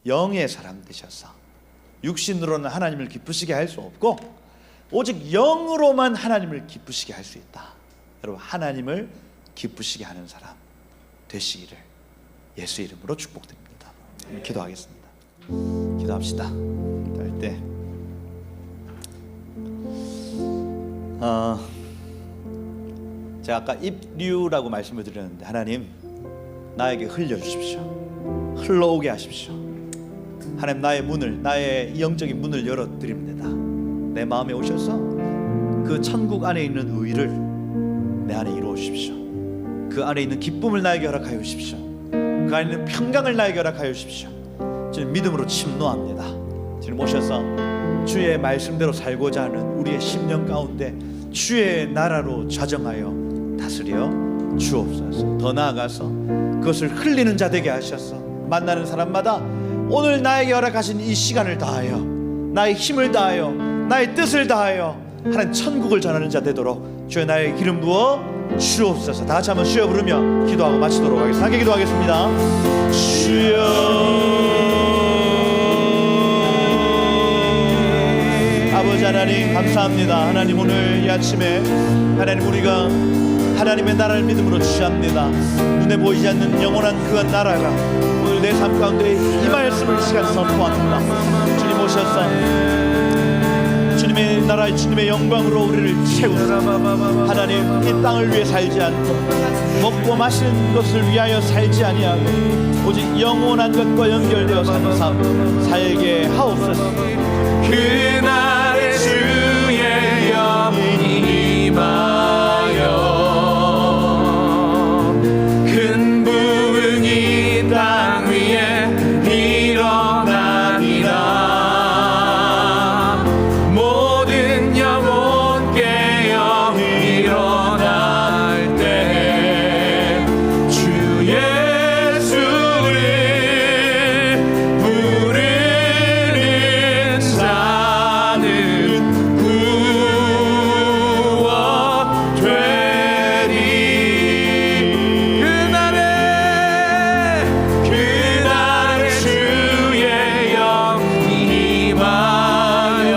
영의 사람 되셔서 육신으로는 하나님을 기쁘시게 할 수 없고 오직 영으로만 하나님을 기쁘시게 할 수 있다. 여러분 하나님을 기쁘시게 하는 사람 되시기를 예수 이름으로 축복드립니다. 기도하겠습니다. 기도합시다. 할 때 제가 아까 입류라고 말씀을 드렸는데 하나님 나에게 흘려주십시오. 흘러오게 하십시오. 하나님 나의 문을, 나의 영적인 문을 열어드립니다. 내 마음에 오셔서 그 천국 안에 있는 의를 내 안에 이루어 주십시오. 그 안에 있는 기쁨을 나에게 허락하여 주십시오. 그 안에 있는 평강을 나에게 허락하여 주십시오. 저는 믿음으로 침노합니다. 주님 오셔서 주의 말씀대로 살고자 하는 우리의 심령 가운데 주의 나라로 좌정하여 다스려 주옵소서. 더 나아가서 그것을 흘리는 자 되게 하셔서 만나는 사람마다 오늘 나에게 허락하신 이 시간을 다하여 나의 힘을 다하여 나의 뜻을 다하여 하나님 천국을 전하는 자 되도록 주의 나의 기름 부어 주옵소서. 다 같이 한번 주여 부르며 기도하고 마치도록 하겠습니다. 함께 기도하겠습니다. 주여 아버지 하나님 감사합니다. 하나님 오늘 이 아침에 하나님 우리가 하나님의 나라를 믿음으로 취합니다. 눈에 보이지 않는 영원한 그 나라가 오늘 내 삶 가운데 이 말씀을 이 시간 선포합니다. 주님 오셔서 주님의 나라의 주님의 영광으로 우리를 채우소서. 하나님 이 땅을 위해 살지 않고 먹고 마시는 것을 위하여 살지 아니하고 오직 영원한 것과 연결되어 사는 삶 살게 하옵소서. 그날의 주의 영이 임하여 큰 부흥이 땅 위에 일어나리라. 모든 영혼 깨어 일어날 때 주 예수를 부르는 자는 구원되리. 그날에 주의 영이 임하여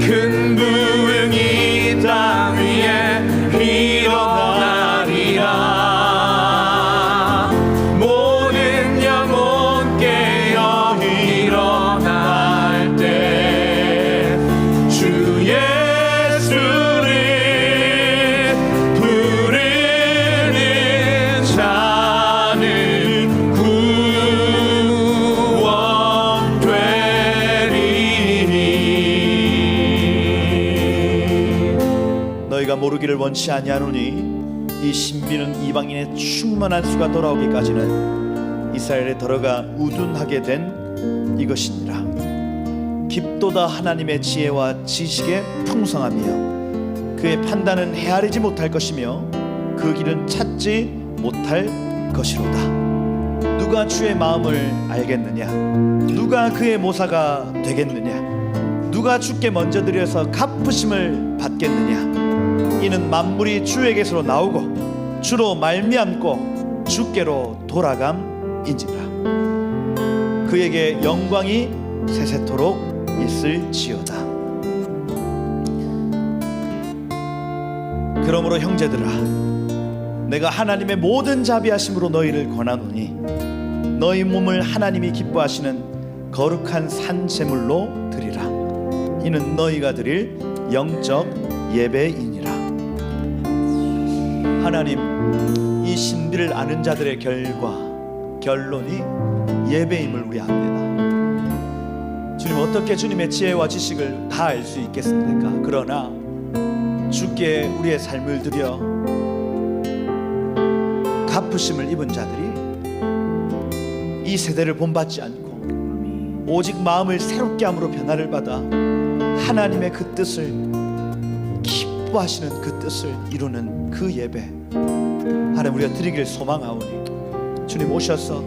큰 부흥이 땅 위에 일어나리라. 모든 영혼 깨어 일어날 때 주 예수를 부르는 자는 구원되리니. 너희가 모르기를 원치 아니하노니 이 신비는 이방인의 충만한 수가 돌아오기까지는 이스라엘에 들어가 우둔하게 된 이것이니라. 깊도다 하나님의 지혜와 지식의 풍성함이여 그의 판단은 헤아리지 못할 것이며 그 길은 찾지 못할 것이로다. 누가 주의 마음을 알겠느냐? 누가 그의 모사가 되겠느냐? 누가 주께 먼저 드려서 갚으심을 받겠느냐? 이는 만물이 주에게서 나오고 주로 말미암고 주께로 돌아감인지라. 그에게 영광이 세세토록 있을지어다. 그러므로 형제들아 내가 하나님의 모든 자비하심으로 너희를 권하노니 너희 몸을 하나님이 기뻐하시는 거룩한 산 제물로 드리라. 이는 너희가 드릴 영적 예배이니라. 하나님 이 신비를 아는 자들의 결론이 예배임을 우리 압니다. 주님, 어떻게 주님의 지혜와 지식을 다 알 수 있겠습니까? 그러나 주께 우리의 삶을 드려 갚으심을 입은 자들이 이 세대를 본받지 않고 오직 마음을 새롭게 함으로 변화를 받아 하나님의 그 뜻을, 기뻐하시는 그 뜻을 이루는 그 예배, 하나님 우리가 드리길 소망하오니 주님 오셔서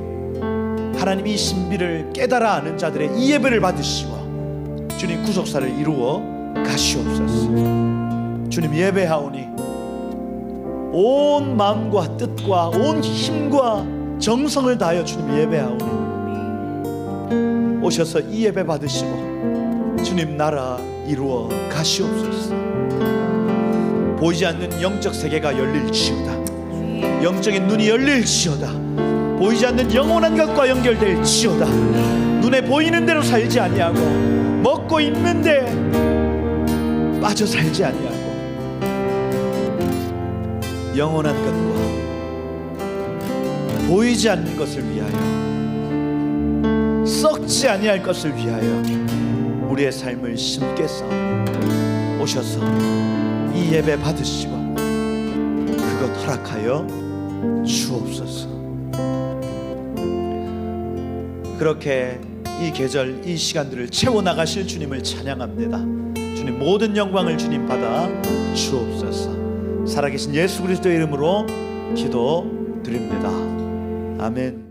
하나님 이 신비를 깨달아 아는 자들의 이 예배를 받으시고 주님 구속사를 이루어 가시옵소서. 주님 예배하오니 온 마음과 뜻과 온 힘과 정성을 다하여 주님 예배하오니 오셔서 이 예배 받으시고 주님 나라 이루어 가시옵소서. 보이지 않는 영적 세계가 열릴지어다. 영적인 눈이 열릴지어다. 보이지 않는 영원한 것과 연결될지어다. 눈에 보이는 대로 살지 아니하고 먹고 입는데 빠져 살지 아니하고 영원한 것과 보이지 않는 것을 위하여, 썩지 아니할 것을 위하여 우리의 삶을 심게 싸우니 오셔서 이 예배 받으시고 그것 허락하여 주옵소서. 그렇게 이 계절, 이 시간들을 채워나가실 주님을 찬양합니다. 주님 모든 영광을 주님 받아 주옵소서. 살아계신 예수 그리스도의 이름으로 기도드립니다. 아멘.